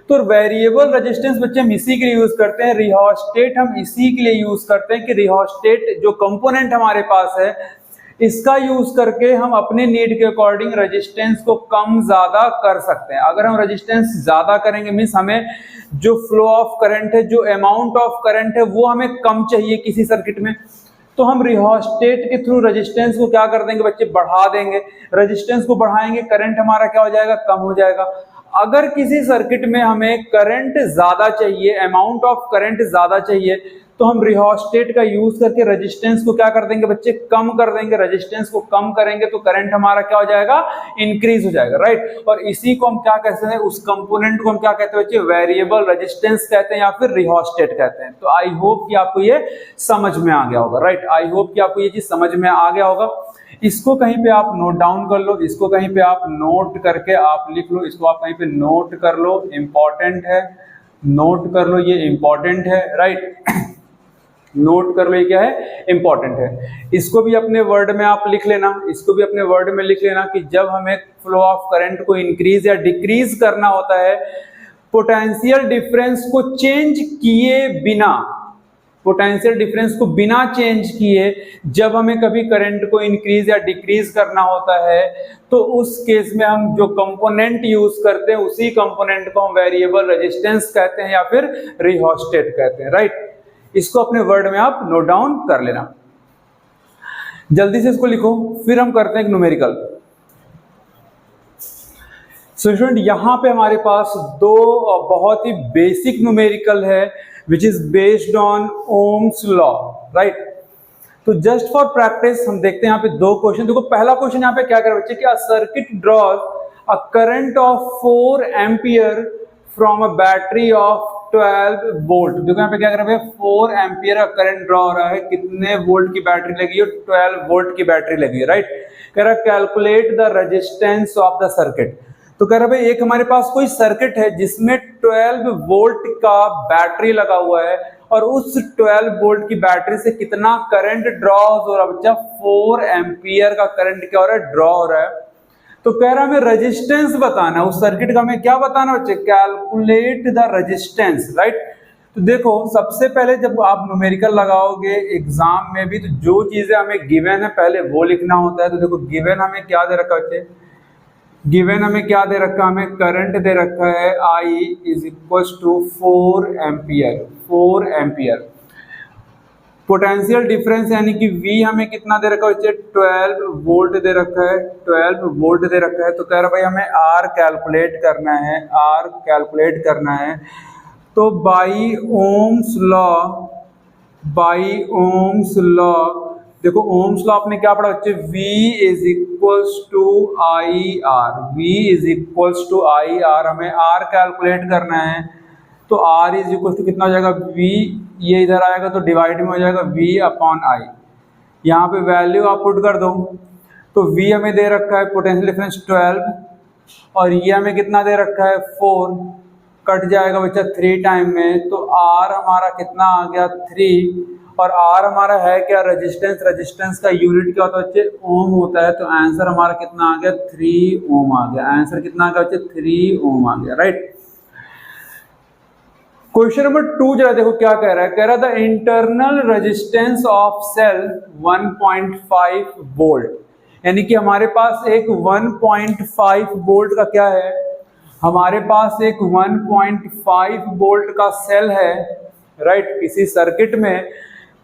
तो वेरिएबल रेजिस्टेंस बच्चे हम इसी के लिए यूज करते हैं, रिहोस्टेट हम इसी के लिए यूज करते हैं कि रिहोस्टेट जो कंपोनेंट हमारे पास है इसका यूज करके हम अपने नीड के अकॉर्डिंग रेजिस्टेंस को कम ज्यादा कर सकते हैं। अगर हम रेजिस्टेंस ज्यादा करेंगे मीन्स हमें जो फ्लो ऑफ करंट है, जो अमाउंट ऑफ करंट है वो हमें कम चाहिए किसी सर्किट में, तो हम रिहोस्टेट के थ्रू रेजिस्टेंस को क्या कर देंगे बच्चे, बढ़ा देंगे। रेजिस्टेंस को बढ़ाएंगे, करंट हमारा क्या हो जाएगा, कम हो जाएगा। अगर किसी सर्किट में हमें करंट ज्यादा चाहिए, अमाउंट ऑफ करंट ज्यादा चाहिए, तो हम रिहोस्टेट का यूज करके रेजिस्टेंस को क्या कर देंगे बच्चे, कम कर देंगे। रेजिस्टेंस को कम करेंगे तो करंट हमारा क्या हो जाएगा, इंक्रीज हो जाएगा, राइट। और इसी को हम क्या कहते हैं, उस कंपोनेंट को हम क्या कहते हैं बच्चे, वेरिएबल रेजिस्टेंस कहते हैं या फिर रिहोस्टेट कहते हैं। तो आई होप कि आपको ये समझ में आ गया होगा, राइट। आई होप कि आपको ये चीज समझ में आ गया होगा। इसको कहीं पे आप नोट डाउन कर लो, इसको कहीं पे आप नोट करके आप लिख लो, इसको आप कहीं पे नोट कर लो, इंपॉर्टेंट है, नोट कर लो, ये इंपॉर्टेंट है, राइट। नोट कर लो, ये क्या है, इंपॉर्टेंट है। इसको भी अपने वर्ड में आप लिख लेना, इसको भी अपने वर्ड में लिख लेना कि जब हमें फ्लो ऑफ करंट को इंक्रीज या डिक्रीज करना होता है पोटेंशियल डिफरेंस को चेंज किए बिना, पोटेंशियल डिफरेंस को बिना चेंज किए जब हमें कभी करंट को इंक्रीज या डिक्रीज करना होता है तो उस केस में हम जो कंपोनेंट यूज करते हैं उसी कंपोनेंट को हम वेरिएबल रेजिस्टेंस कहते हैं या फिर रिहोस्टेट कहते हैं, राइट। इसको अपने वर्ड में आप नोट डाउन कर लेना, जल्दी से इसको लिखो, फिर हम करते हैं एक न्यूमेरिकल। सो स्टूडेंट यहां पे हमारे पास दो बहुत ही बेसिक न्यूमेरिकल है which is based on Ohm's law, right. तो जस्ट फॉर प्रैक्टिस हम देखते हैं यहाँ पे दो क्वेश्चन। देखो पहला क्वेश्चन यहाँ पे क्या कर बच्चे कि a circuit draws a current of 4 ampere from a battery of 12 volt. देखो यहाँ पे क्या कर रहे हैं, 4 एम्पियर का करंट ड्रॉ हो रहा है, कितने वोल्ट की बैटरी लगी है, 12 वोल्ट की बैटरी लगी है, राइट। कह रहा है calculate the resistance of the circuit. तो कह रहा है भाई एक हमारे पास कोई सर्किट है जिसमें 12 वोल्ट का बैटरी लगा हुआ है और उस 12 वोल्ट की बैटरी से कितना करंट ड्रॉ हो रहा है बच्चा, 4 एम्पियर का करंट क्या हो रहा है, ड्रॉ हो रहा है। तो कह रहा है हमें रेजिस्टेंस बताना है, उस सर्किट का हमें क्या बताना बच्चे, कैलकुलेट द रेजिस्टेंस, राइट। तो देखो सबसे पहले जब आप न्यूमेरिकल लगाओगे एग्जाम में भी तो जो चीजें हमें गिवन है पहले वो लिखना होता है। तो देखो गिवन हमें क्या दे रखा बच्चे, गिवन हमें क्या दे रखा, हमें करंट दे रखा है I is equal to 4 ampere, 4 ampere. Potential difference यानी कि V हमें कितना दे रखा है, 12 वोल्ट दे रखा है, 12 वोल्ट दे रखा है। तो कह रहा भाई हमें R कैलकुलेट करना है, R कैलकुलेट करना है। तो बाई ओम्स लॉ देखो ओम्स लॉ आपने क्या पढ़ा बच्चे, V is equals to I R, V is equals to I R, हमें R कैलकुलेट करना है तो R इज इक्वल टू कितना हो जाएगा, V, ये इधर आएगा तो डिवाइड में हो जाएगा V अपॉन आई, यहाँ पे वैल्यू आप पुट कर दो तो V हमें दे रखा है पोटेंशियल डिफरेंस 12 और ये हमें कितना दे रखा है 4, कट जाएगा बच्चा 3 टाइम में तो R हमारा कितना आ गया 3, और R हमारा है क्या, रेजिस्टेंस, रेजिस्टेंस का यूनिट क्या होता है बच्चे, ओम होता है, तो आंसर हमारा कितना आ गया 3 ओम आ गया, आंसर कितना आ गया बच्चे 3 ओम आ गया, राइट। क्वेश्चन नंबर 2 जरा देखो क्या कह रहा है, कह रहा था internal resistance of cell 1.5 volt, यानी कि हमारे पास एक 1.5 वोल्ट का क्या है, हमारे पास एक 1.5 वोल्ट का सेल है, राइट। किसी सर्किट में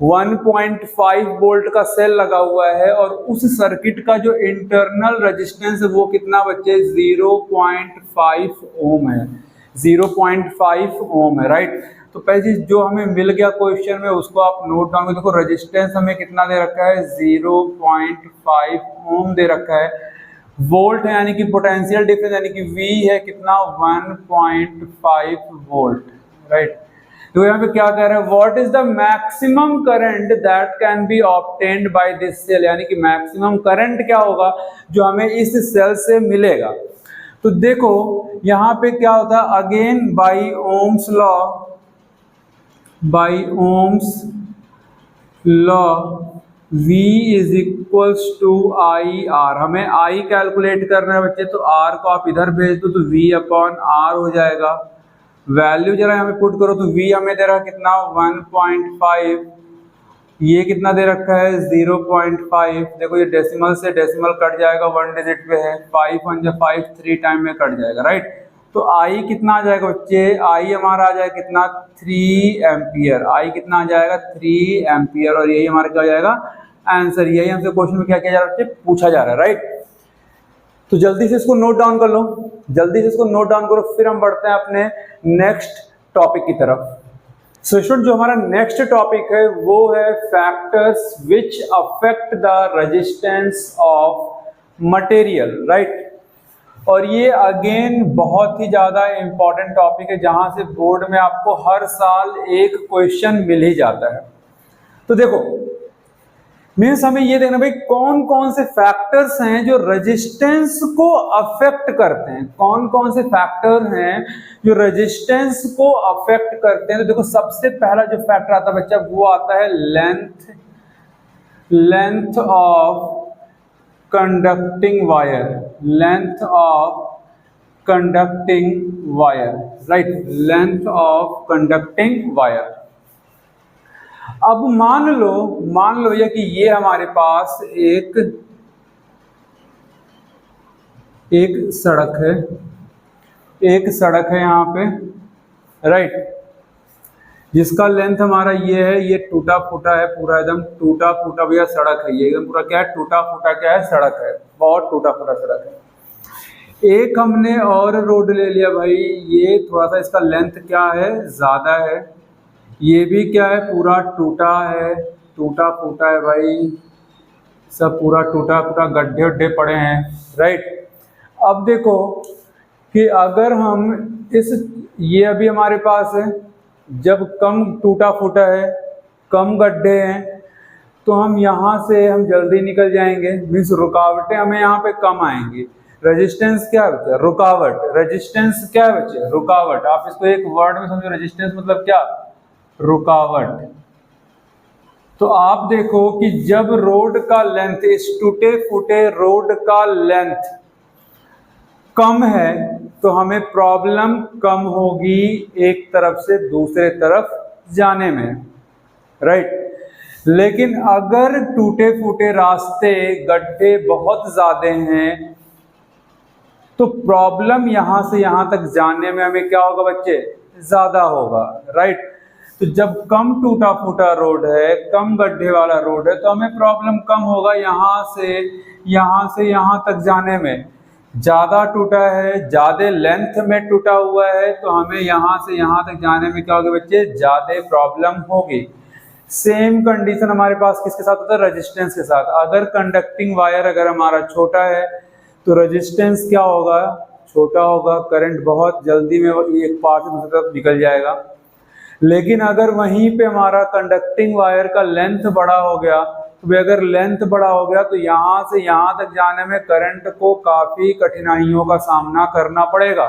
1.5 वोल्ट का सेल लगा हुआ है और उस सर्किट का जो इंटरनल रेजिस्टेंस है वो कितना बच्चे 0.5 ओम है, 0.5 ओम है, राइट। तो पहली चीज जो हमें मिल गया क्वेश्चन में उसको आप नोट डाउन, देखो रेजिस्टेंस हमें कितना दे रखा है 0.5 ओम दे रखा है, वोल्ट है यानी कि पोटेंशियल डिफरेंस यानी कि V है कितना 1.5 वोल्ट, राइट। तो यहाँ पे क्या कह रहा है, what is the maximum current that can be obtained by this cell, यानी कि मैक्सिमम करंट क्या होगा जो हमें इस सेल से मिलेगा। तो देखो यहाँ पे क्या होता है, again by Ohm's law, by Ohm's law V is equals to I R, हमें I कैलकुलेट करना है बच्चे, तो R को आप इधर भेज दो तो V अपॉन R हो जाएगा, वैल्यू जरा हमें पुट करो तो V हमें दे रहा कितना 1.5, ये कितना दे रखा है 0.5, देखो ये डेसिमल से डेसिमल कट जाएगा, 1 डिजिट पे है, 5 1 5 3 टाइम में कट जाएगा, राइट। तो I कितना आ जाएगा बच्चे, I हमारा आ जाएगा कितना 3 एम्पियर, I कितना आ जाएगा 3 एम्पियर, और यही हमारा क्या हो जाएगा आंसर, यही हमसे क्वेश्चन में क्या किया जा रहा है बच्चे, पूछा जा रहा है, राइट। तो जल्दी से इसको नोट डाउन कर लो, जल्दी से इसको नोट डाउन करो, फिर हम बढ़ते हैं अपने नेक्स्ट टॉपिक की तरफ। सो स्टूडेंट जो हमारा नेक्स्ट टॉपिक है वो है factors which affect the resistance of material, right. और ये अगेन बहुत ही ज्यादा इंपॉर्टेंट टॉपिक है जहां से बोर्ड में आपको हर साल एक क्वेश्चन मिल ही जाता है। तो देखो मीन्स हमें ये देखना भाई कौन कौन से फैक्टर्स हैं जो रेजिस्टेंस को अफेक्ट करते हैं, कौन कौन से फैक्टर हैं जो रेजिस्टेंस को अफेक्ट करते हैं। तो देखो सबसे पहला जो फैक्टर आता है बच्चा वो आता है length, length of conducting wire, length of conducting wire, right, length of conducting wire. अब मान लो ये कि ये हमारे पास एक सड़क है, एक सड़क है यहाँ पे, राइट, जिसका लेंथ हमारा ये है, ये टूटा फूटा है पूरा, एकदम टूटा फूटा भैया सड़क है, ये एकदम पूरा क्या है टूटा फूटा क्या है सड़क है, बहुत टूटा फूटा सड़क है। एक हमने और रोड ले लिया भाई, ये थोड़ा सा इसका लेंथ क्या है ज्यादा है, ये भी क्या है पूरा टूटा है, टूटा फूटा है भाई, सब पूरा टूटा फूटा, गड्ढे उड्ढे पड़े हैं, राइट। अब देखो कि अगर हम ये अभी हमारे पास है, जब कम टूटा फूटा है, कम गड्ढे हैं, तो हम यहाँ से हम जल्दी निकल जाएंगे, मीन्स रुकावटें हमें यहाँ पे कम आएंगी। रेजिस्टेंस क्या है बच्चे, रुकावट, रेजिस्टेंस क्या है बच्चे, रुकावट। आप इसको एक वर्ड में समझो, रेजिस्टेंस मतलब क्या, रुकावट। तो आप देखो कि जब रोड का लेंथ, इस टूटे फूटे रोड का लेंथ कम है तो हमें प्रॉब्लम कम होगी एक तरफ से दूसरे तरफ जाने में, राइट। लेकिन अगर टूटे फूटे रास्ते, गड्ढे बहुत ज्यादा हैं तो प्रॉब्लम यहां से यहां तक जाने में हमें क्या होगा बच्चे, ज्यादा होगा, राइट। तो जब कम टूटा फूटा रोड है, कम गड्ढे वाला रोड है, तो हमें प्रॉब्लम कम होगा यहाँ से यहाँ तक जाने में। ज्यादा टूटा है, ज्यादा लेंथ में टूटा हुआ है, तो हमें यहाँ से यहाँ तक जाने में क्या होगा बच्चे, ज्यादा प्रॉब्लम होगी। सेम कंडीशन हमारे पास किसके साथ होता है, रेजिस्टेंस के साथ। अगर कंडक्टिंग वायर अगर हमारा छोटा है तो रेजिस्टेंस क्या होगा, छोटा होगा, करंट बहुत जल्दी में एक पार्ट से दूसरी तरफ निकल जाएगा। लेकिन अगर वहीं पे हमारा कंडक्टिंग वायर का लेंथ बड़ा हो गया, तो भाई अगर लेंथ बड़ा हो गया तो यहाँ से यहाँ तक जाने में करंट को काफी कठिनाइयों का सामना करना पड़ेगा,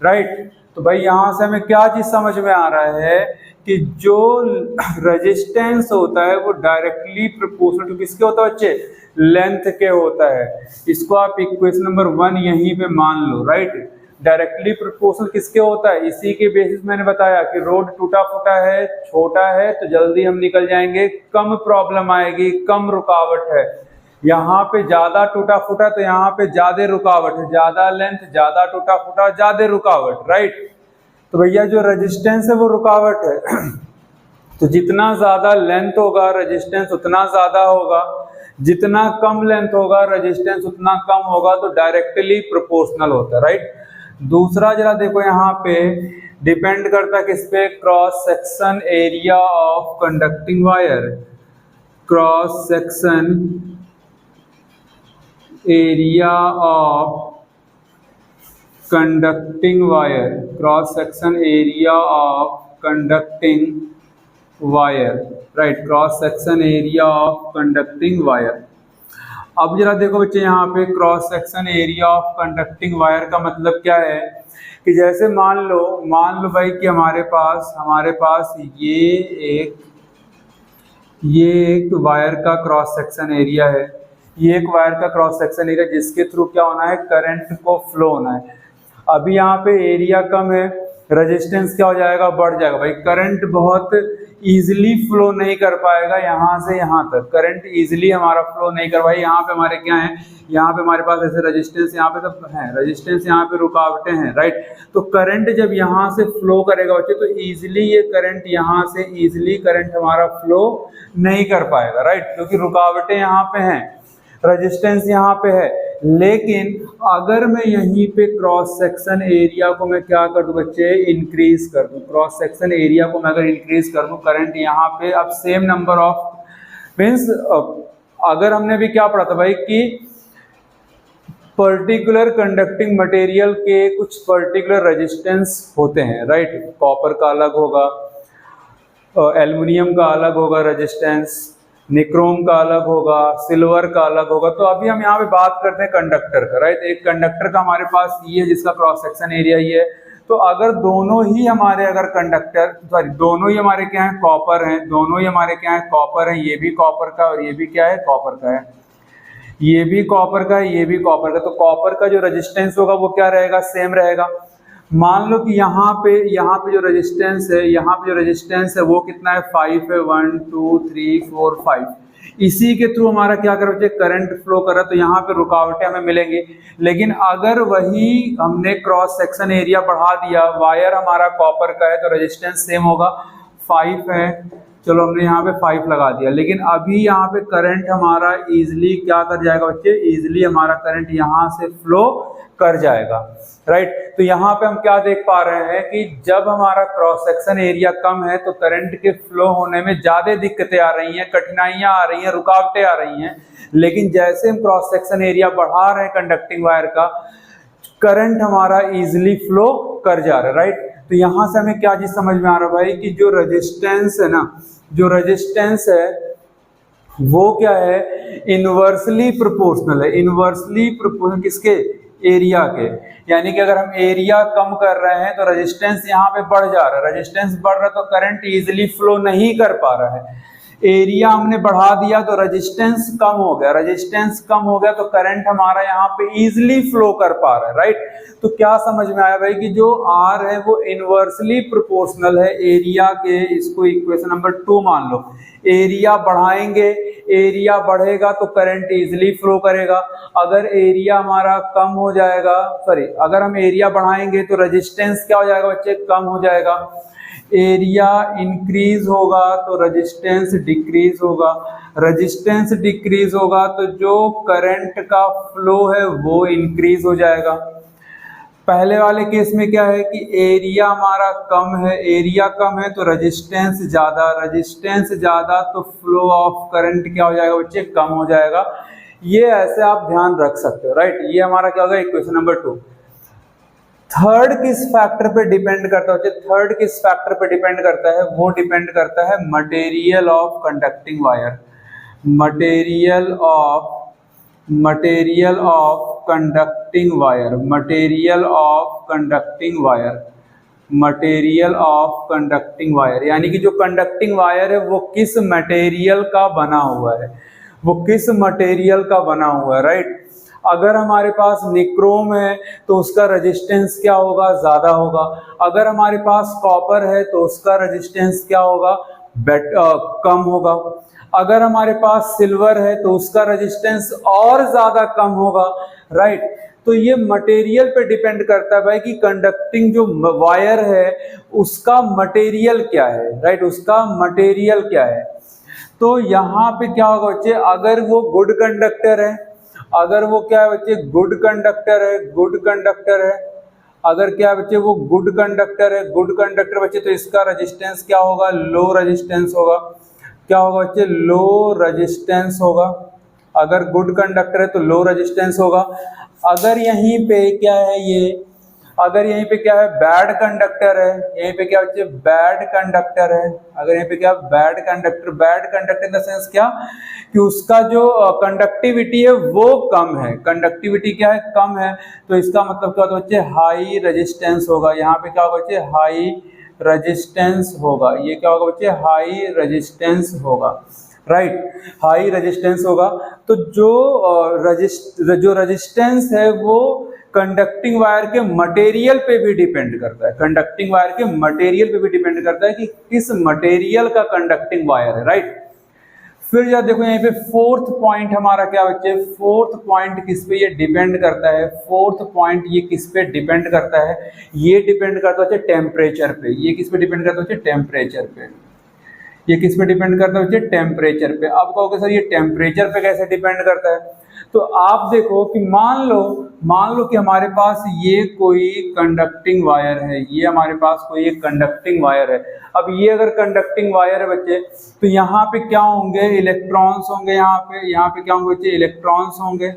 राइट। तो भाई यहाँ से हमें क्या चीज समझ में आ रहा है कि जो रेजिस्टेंस होता है वो डायरेक्टली प्रोपोर्शनल टू किसके होता है बच्चे, लेंथ के होता है। इसको आप इक्वेशन नंबर 1 यहीं पे मान लो, राइट। डायरेक्टली प्रोपोर्शनल किसके होता है, इसी के बेसिस मैंने बताया कि रोड टूटा फूटा है, छोटा है तो जल्दी हम निकल जाएंगे, कम प्रॉब्लम आएगी, कम रुकावट है। यहाँ पे ज्यादा टूटा फूटा तो यहाँ पे ज्यादा रुकावट है, ज्यादा लेंथ, ज्यादा टूटा फूटा, ज्यादा रुकावट, राइट। तो भैया जो रेजिस्टेंस है वो रुकावट है तो जितना ज्यादा लेंथ होगा रेजिस्टेंस उतना ज्यादा होगा, जितना कम लेंथ होगा रेजिस्टेंस उतना कम होगा, तो डायरेक्टली प्रोपोर्शनल होता है, राइट। दूसरा जरा देखो यहाँ पे डिपेंड करता है किस पे, cross section area of conducting wire, cross section area of conducting wire, cross section area of conducting wire, right, cross section area of conducting wire. अब जरा देखो बच्चे यहाँ पे cross section area of conducting wire का मतलब क्या है कि जैसे मान लो भाई कि हमारे पास ये एक वायर का क्रॉस सेक्शन एरिया है, ये एक वायर का क्रॉस सेक्शन एरिया जिसके थ्रू क्या होना है, करंट को फ्लो होना है। अभी यहाँ पे एरिया कम है, रेजिस्टेंस क्या हो जाएगा, बढ़ जाएगा। भाई करंट बहुत इजीली फ्लो नहीं कर पाएगा यहाँ से यहाँ तक, करंट इजीली हमारा फ्लो नहीं कर पाएगा। यहाँ पे हमारे क्या है, यहाँ पे हमारे पास ऐसे रेजिस्टेंस यहाँ पे सब है, रेजिस्टेंस यहाँ पे रुकावटें हैं, राइट। तो करंट जब यहाँ से फ्लो करेगा बच्चे तो इजीली ये करंट यहाँ से इजीली करंट हमारा फ्लो नहीं कर पाएगा, राइट, क्योंकि रुकावटें यहाँ पे हैं, रेजिस्टेंस यहाँ पे है। लेकिन अगर मैं यहीं पे क्रॉस सेक्शन एरिया को मैं क्या कर दूं बच्चे, इंक्रीज कर दूं, क्रॉस सेक्शन एरिया को मैं अगर इंक्रीज कर दूं, करंट यहाँ पे अब सेम नंबर ऑफ मीन्स, अगर हमने भी क्या पढ़ा था भाई कि पर्टिकुलर कंडक्टिंग मटेरियल के कुछ पर्टिकुलर रेजिस्टेंस होते हैं, राइट। कॉपर का अलग होगा, एल्युमिनियम का अलग होगा रेजिस्टेंस, निक्रोम का अलग होगा, सिल्वर का अलग होगा। तो अभी हम यहाँ पे बात करते हैं कंडक्टर का, राइट। एक कंडक्टर का हमारे पास ये है जिसका क्रॉस सेक्शन एरिया ये है। तो अगर दोनों ही हमारे दोनों ही हमारे क्या है, कॉपर हैं, दोनों ही हमारे क्या है, कॉपर है, ये भी कॉपर का और ये भी क्या है, कॉपर का है, ये भी कॉपर का है, ये भी कॉपर का। तो कॉपर का जो रेजिस्टेंस होगा वो क्या रहेगा, सेम रहेगा। मान लो कि यहाँ पे जो रेजिस्टेंस है वो कितना है, 5 है, 1 2 3 4 5। इसी के थ्रू हमारा क्या कर रहे, करंट फ्लो कर रहा है, तो यहाँ पे रुकावटें हमें मिलेंगी। लेकिन अगर वही हमने क्रॉस सेक्शन एरिया बढ़ा दिया, वायर हमारा कॉपर का है तो रेजिस्टेंस सेम होगा, 5 है, चलो हमने यहाँ पे 5 लगा दिया। लेकिन अभी यहाँ पे करंट हमारा इजिली क्या कर जाएगा बच्चे, इजिली हमारा करंट यहाँ से फ्लो कर जाएगा, राइट। तो यहाँ पे हम क्या देख पा रहे हैं कि जब हमारा क्रॉस सेक्शन एरिया कम है तो करंट के फ्लो होने में ज्यादा दिक्कतें आ रही हैं, कठिनाइयां आ रही हैं, रुकावटें आ रही हैं। लेकिन जैसे हम क्रॉस सेक्शन एरिया बढ़ा रहे हैं कंडक्टिंग वायर का, करंट हमारा इजिली फ्लो कर जा रहा है, राइट। तो यहाँ से हमें क्या चीज समझ में आ रहा है भाई कि जो रेजिस्टेंस है ना, जो रेजिस्टेंस है वो क्या है, इनवर्सली प्रोपोर्शनल है, इनवर्सली प्रोपोर्शनल किसके, एरिया के। यानी कि अगर हम एरिया कम कर रहे हैं तो रेजिस्टेंस यहाँ पे बढ़ जा रहा है, रेजिस्टेंस बढ़ रहा है तो करंट इजीली फ्लो नहीं कर पा रहा है। एरिया हमने बढ़ा दिया तो रेजिस्टेंस कम हो गया, रेजिस्टेंस कम हो गया तो करंट हमारा यहाँ पे इजीली फ्लो कर पा रहा है, राइट। तो क्या समझ में आया भाई कि जो R है वो इनवर्सली प्रोपोर्शनल है एरिया के। इसको इक्वेशन नंबर 2 मान लो। एरिया बढ़ाएंगे, एरिया बढ़ेगा तो करंट इजीली फ्लो करेगा। अगर एरिया हमारा कम हो जाएगा, अगर हम एरिया बढ़ाएंगे तो रेजिस्टेंस क्या हो जाएगा बच्चे, कम हो जाएगा। एरिया इंक्रीज होगा तो रेजिस्टेंस डिक्रीज होगा, रेजिस्टेंस डिक्रीज होगा तो जो करंट का फ्लो है वो इंक्रीज हो जाएगा। पहले वाले केस में क्या है कि एरिया हमारा कम है, एरिया कम है तो रेजिस्टेंस ज़्यादा, रेजिस्टेंस ज़्यादा तो फ्लो ऑफ करंट क्या हो जाएगा बच्चे, कम हो जाएगा। ये ऐसे आप ध्यान रख सकते हो, राइट। ये हमारा क्या होगा इक्वेशन नंबर 2। थर्ड किस फैक्टर पे डिपेंड करता है, थर्ड किस फैक्टर पे डिपेंड करता है, वो डिपेंड करता है material of conducting wire, material of conducting wire, material of conducting wire, material of conducting wire, यानी कि जो कंडक्टिंग वायर है वो किस मटेरियल का बना हुआ है, वो किस मटेरियल का बना हुआ है, राइट। अगर हमारे पास निक्रोम है तो उसका रेजिस्टेंस क्या होगा, ज़्यादा होगा। अगर हमारे पास कॉपर है तो उसका रेजिस्टेंस क्या होगा, कम होगा। अगर हमारे पास सिल्वर है तो उसका रेजिस्टेंस और ज़्यादा कम होगा, राइट। तो ये मटेरियल पे डिपेंड करता है भाई कि कंडक्टिंग जो वायर है उसका मटेरियल क्या है, राइट, उसका मटेरियल क्या है। तो यहाँ पे क्या होगा बच्चे, अगर वो गुड कंडक्टर है, अगर वो क्या है बच्चे, गुड कंडक्टर है, गुड कंडक्टर है, अगर क्या है बच्चे वो गुड कंडक्टर है, गुड कंडक्टर बच्चे, तो इसका रेजिस्टेंस क्या होगा, लो रेजिस्टेंस होगा। क्या होगा बच्चे, लो रेजिस्टेंस होगा। अगर गुड कंडक्टर है तो लो रेजिस्टेंस होगा। अगर यहीं पे क्या है ये, अगर यहीं पे क्या है बैड कंडक्टर है, यहीं पे क्या बच्चे बैड कंडक्टर है, अगर यहीं पे क्या bad conductor, bad conductor in the sense क्या कि उसका जो कंडक्टिविटी है वो कम है, कंडक्टिविटी क्या है, कम है, तो इसका मतलब क्या होता है बच्चे, हाई रेजिस्टेंस होगा। यहाँ पे क्या होगा बच्चे, हाई रेजिस्टेंस होगा। ये क्या होगा बच्चे, हाई रेजिस्टेंस होगा, राइट, हाई रेजिस्टेंस होगा। तो जो रेजिस्टेंस है वो कंडक्टिंग वायर के मटेरियल पे भी डिपेंड करता है, कंडक्टिंग वायर के मटेरियल पे भी डिपेंड करता है कि किस मटेरियल का कंडक्टिंग वायर है, राइट। फिर यार देखो यहाँ पे फोर्थ पॉइंट हमारा क्या बच्चे, फोर्थ पॉइंट किस पे ये डिपेंड करता है, फोर्थ पॉइंट ये किस पे डिपेंड करता है, ये डिपेंड करता है टेम्परेचर पे। ये किस पे डिपेंड करता है, टेम्परेचर पे। ये किस पे डिपेंड करता है, टेम्परेचर पे। आप कहोगे सर ये टेम्परेचर पे कैसे डिपेंड करता है, तो आप देखो कि मान लो कि हमारे पास ये कोई कंडक्टिंग वायर है, ये हमारे पास कोई एक कंडक्टिंग वायर है। अब ये अगर कंडक्टिंग वायर है बच्चे तो यहाँ पे क्या होंगे, इलेक्ट्रॉन्स होंगे। यहाँ पे क्या होंगे बच्चे, इलेक्ट्रॉन्स होंगे।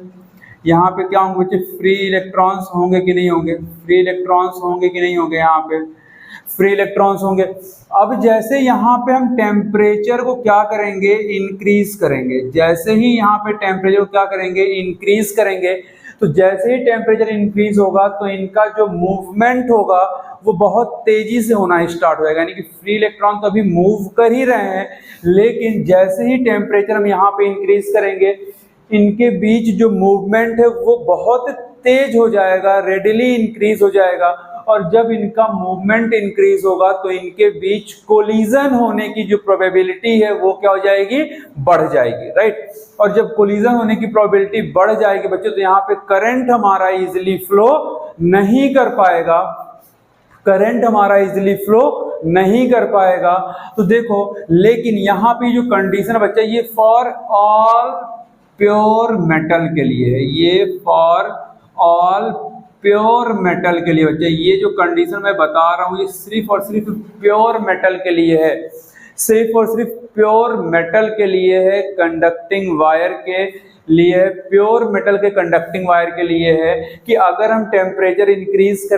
यहाँ पे क्या होंगे बच्चे, फ्री इलेक्ट्रॉन्स होंगे कि नहीं होंगे, फ्री इलेक्ट्रॉन्स होंगे कि नहीं होंगे, यहाँ पे फ्री इलेक्ट्रॉन्स होंगे। अब जैसे यहाँ पे हम टेम्परेचर को क्या करेंगे, इंक्रीज करेंगे। जैसे ही यहाँ पे टेम्परेचर को क्या करेंगे, इंक्रीज करेंगे, तो जैसे ही टेम्परेचर इंक्रीज होगा तो इनका जो मूवमेंट होगा वो बहुत तेजी से होना स्टार्ट हो जाएगा। यानी कि फ्री इलेक्ट्रॉन तो अभी मूव कर ही रहे हैं, लेकिन जैसे ही टेम्परेचर हम यहाँ पे इंक्रीज करेंगे इनके बीच जो मूवमेंट है वो बहुत तेज हो जाएगा, रेडिली इंक्रीज हो जाएगा। और जब इनका मूवमेंट इंक्रीज होगा तो इनके बीच कोलिजन होने की जो प्रोबेबिलिटी है वो क्या हो जाएगी, बढ़ जाएगी, राइट। और जब कोलिजन होने की प्रोबेबिलिटी बढ़ जाएगी बच्चों तो यहाँ पे करंट हमारा इजिली फ्लो नहीं कर पाएगा, करंट हमारा इजिली फ्लो नहीं कर पाएगा। तो देखो, लेकिन यहाँ पे जो कंडीशन बच्चा, ये फॉर ऑल प्योर मेटल के लिए है, ये फॉर ऑल प्योर मेटल के लिए बच्चे। ये जो कंडीशन मैं बता रहा हूँ ये सिर्फ और सिर्फ प्योर मेटल के लिए है, सिर्फ और सिर्फ प्योर मेटल के लिए है, कंडक्टिंग वायर के लिए, प्योर मेटल के कंडक्टिंग वायर के लिए है कि अगर हम टेम्परेचर इंक्रीज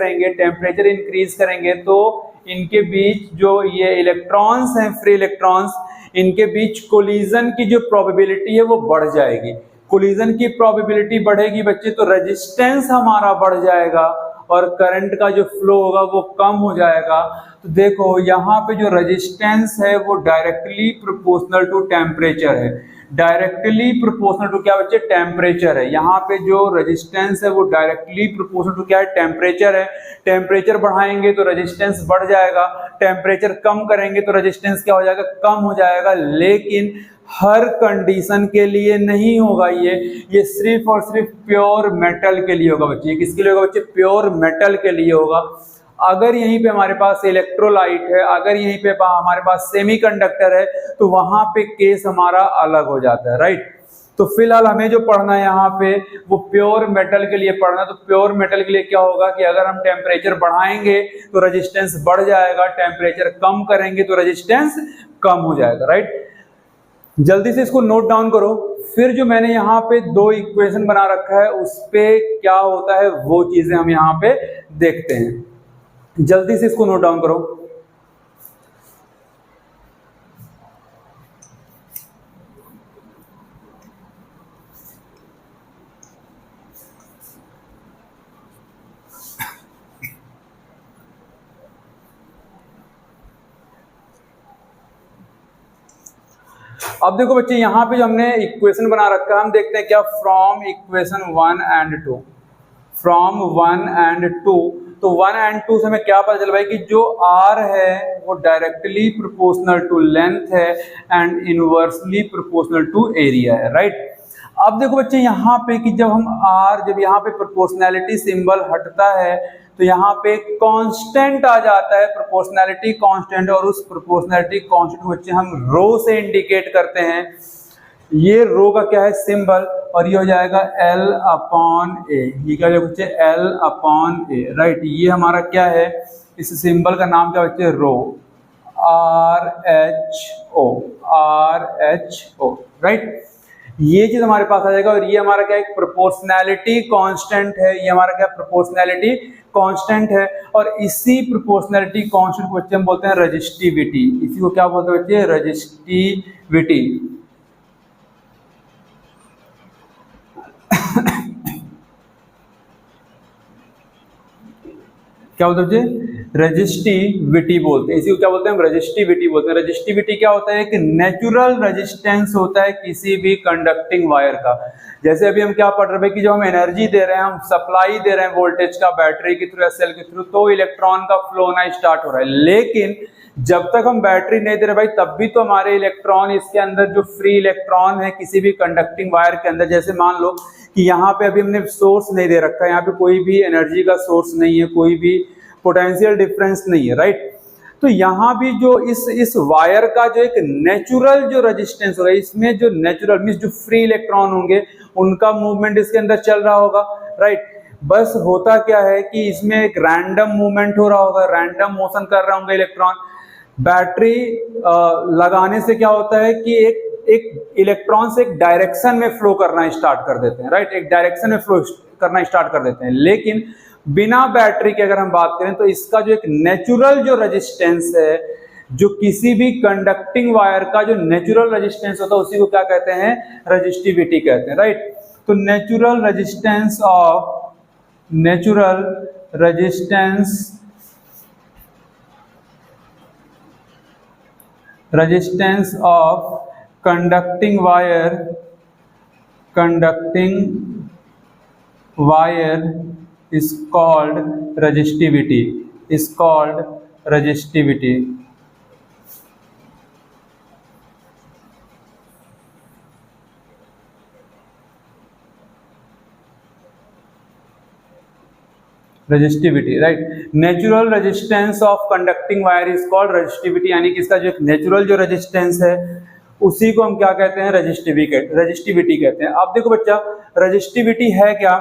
करेंगे तो इनके बीच जो ये इलेक्ट्रॉन्स हैं, फ्री इलेक्ट्रॉन्स, इनके बीच कोलिजन की जो प्रोबेबिलिटी है वो बढ़ जाएगी। कोलिजन की प्रोबेबिलिटी बढ़ेगी बच्चे तो रेजिस्टेंस हमारा बढ़ जाएगा और करंट का जो फ्लो होगा वो कम हो जाएगा। तो देखो यहाँ पे जो रेजिस्टेंस है वो डायरेक्टली प्रोपोर्शनल टू टेम्परेचर है, डायरेक्टली प्रोपोर्शनल टू क्या बच्चे, टेम्परेचर है। यहाँ पे जो रेजिस्टेंस है वो डायरेक्टली प्रोपोर्शनल टू क्या है, टेम्परेचर है। टेम्परेचर बढ़ाएंगे तो रेजिस्टेंस बढ़ जाएगा, टेम्परेचर कम करेंगे तो रेजिस्टेंस क्या हो जाएगा, कम हो जाएगा। लेकिन हर कंडीशन के लिए नहीं होगा, ये सिर्फ और सिर्फ प्योर मेटल के लिए होगा बच्चे। किसके लिए होगा बच्चे, प्योर मेटल के लिए होगा। अगर यहीं पे हमारे पास इलेक्ट्रोलाइट है, अगर यहीं पे हमारे पास सेमीकंडक्टर है तो वहां पे केस हमारा अलग हो जाता है, राइट। तो फिलहाल हमें जो पढ़ना है यहाँ पे वो प्योर मेटल के लिए पढ़ना है। तो प्योर मेटल के लिए क्या होगा कि अगर हम टेम्परेचर बढ़ाएंगे तो रेजिस्टेंस बढ़ जाएगा, टेम्परेचर कम करेंगे तो रेजिस्टेंस कम हो जाएगा, राइट। जल्दी से इसको नोट डाउन करो। फिर जो मैंने यहाँ पे दो इक्वेशन बना रखा है उस पे क्या होता है वो चीजें हम यहाँ पे देखते हैं। जल्दी से इसको नोट डाउन करो। अब देखो बच्चे यहाँ पे जो हमने इक्वेशन बना रखा है हम देखते हैं क्या, from equation 1 and 2, from 1 and 2। तो 1 एंड 2 से हमें क्या पता चल भाई कि जो r है वो डायरेक्टली प्रोपोर्शनल टू लेंथ है and inversely proportional to area है, राइट। अब देखो बच्चे यहाँ पे कि जब हम जब यहाँ पे प्रोपोर्शनैलिटी सिंबल हटता है तो यहाँ पे कांस्टेंट आ जाता है, प्रोपोर्शनैलिटी कांस्टेंट, और उस प्रोपोर्शनैलिटी कांस्टेंट को बच्चे हम रो से इंडिकेट करते हैं। ये रो का क्या है सिंबल, और ये हो जाएगा L अपॉन ए, ये क्या बच्चे L अपॉन ए, राइट। ये हमारा क्या है, इस सिंबल का नाम क्या बच्चे, रो, RH O, राइट। ये चीज हमारे पास आ जाएगा। और ये हमारा क्या है, प्रोपोर्शनैलिटी कांस्टेंट है, ये हमारा क्या प्रोपोर्शनैलिटी कांस्टेंट है। और इसी प्रोपोर्शनैलिटी कांस्टेंट को बच्चे हम बोलते हैं रेजिस्टिविटी। इसी को क्या बोलते हैं बच्चे, रेजिस्टिविटी। क्या बोलते हैं बच्चे, रेजिस्टिविटी बोलते हैं। इसी को क्या बोलते हैं, रेजिस्टिविटी बोलते हैं। रेजिस्टिविटी क्या होता है, एक नेचुरल रेजिस्टेंस होता है किसी भी कंडक्टिंग वायर का। जैसे अभी हम क्या पढ़ रहे हैं कि जो हम एनर्जी दे रहे हैं, हम सप्लाई दे रहे हैं वोल्टेज का बैटरी के थ्रू या सेल के थ्रू, तो इलेक्ट्रॉन का फ्लो होना स्टार्ट हो रहा है। लेकिन जब तक हम बैटरी नहीं दे रहे भाई, तब भी तो हमारे इलेक्ट्रॉन इसके अंदर जो फ्री इलेक्ट्रॉन है किसी भी कंडक्टिंग वायर के अंदर, जैसे मान लो कि यहाँ पे अभी हमने सोर्स नहीं दे रखा है, यहाँ पे कोई भी एनर्जी का सोर्स नहीं है, कोई भी पोटेंशियल डिफरेंस नहीं है, राइट। तो यहाँ भी जो इस वायर का जो एक नेचुरल जो रेजिस्टेंस होगा, इसमें जो नेचुरल मींस जो फ्री इलेक्ट्रॉन होंगे उनका मूवमेंट इसके अंदर चल रहा होगा, राइट। बस होता क्या है कि इसमें एक रैंडम मूवमेंट हो रहा होगा, रैंडम मोशन कर रहे होंगे इलेक्ट्रॉन। बैटरी लगाने से क्या होता है कि एक इलेक्ट्रॉन से एक डायरेक्शन में फ्लो करना स्टार्ट कर देते हैं, राइट, एक डायरेक्शन में फ्लो करना स्टार्ट कर देते हैं। लेकिन बिना बैटरी के अगर हम बात करें तो इसका जो एक नेचुरल जो रेजिस्टेंस है, जो किसी भी कंडक्टिंग वायर का जो नेचुरल रेजिस्टेंस होता है उसी को क्या कहते हैं, रेजिस्टिविटी कहते हैं, राइट। तो natural resistance of conducting wire is called resistivity, resistivity, right. Natural resistance of conducting wire is called resistivity, यानी कि इसका जो नेचुरल जो रेजिस्टेंस है उसी को हम क्या कहते हैं, रेजिस्टिविटी कहते हैं। अब देखो बच्चा, रेजिस्टिविटी है क्या,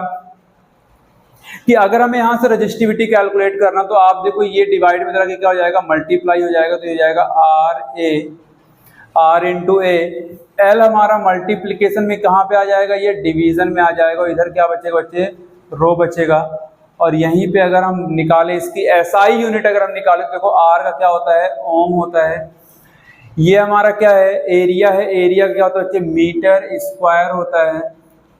कि अगर हमें यहाँ से रेजिस्टिविटी कैलकुलेट करना तो आप देखो ये डिवाइड में तरह के क्या हो जाएगा, मल्टीप्लाई हो जाएगा, तो ये जाएगा R इंटू ए। एल हमारा मल्टीप्लीकेशन में कहाँ पे आ जाएगा, ये डिवीजन में आ जाएगा। इधर क्या बचेगा बच्चे, रो बचेगा। और यहीं पे अगर हम निकाले इसकी SI यूनिट अगर हम निकाले तो देखो R का क्या होता है, ओम होता है। ये हमारा क्या है, एरिया है। एरिया क्या होता है बच्चे, मीटर स्क्वायर होता है,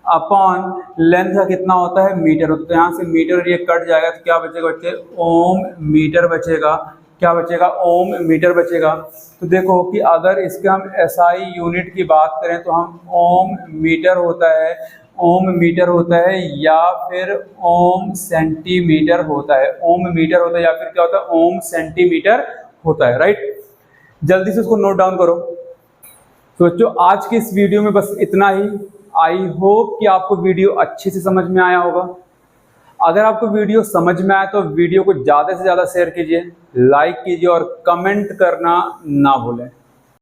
अपॉन लेंथ का कितना होता है, मीटर होता है। तो यहाँ से मीटर ये कट जाएगा तो क्या बचेगा बच्चे, ओम मीटर बचेगा। क्या बचेगा, ओम मीटर बचेगा। तो देखो कि अगर इसके हम SI यूनिट की बात करें तो हम ओम मीटर होता है, ओम मीटर होता है, या फिर ओम सेंटीमीटर होता है, ओम मीटर होता है या फिर क्या होता है, ओम सेंटीमीटर होता है, राइट। जल्दी से उसको नोट डाउन करो। तो बच्चों आज की इस वीडियो में बस इतना ही। आई होप कि आपको वीडियो अच्छे से समझ में आया होगा। अगर आपको वीडियो समझ में आया तो वीडियो को ज़्यादा से ज़्यादा शेयर कीजिए, लाइक कीजिए और कमेंट करना ना भूलें।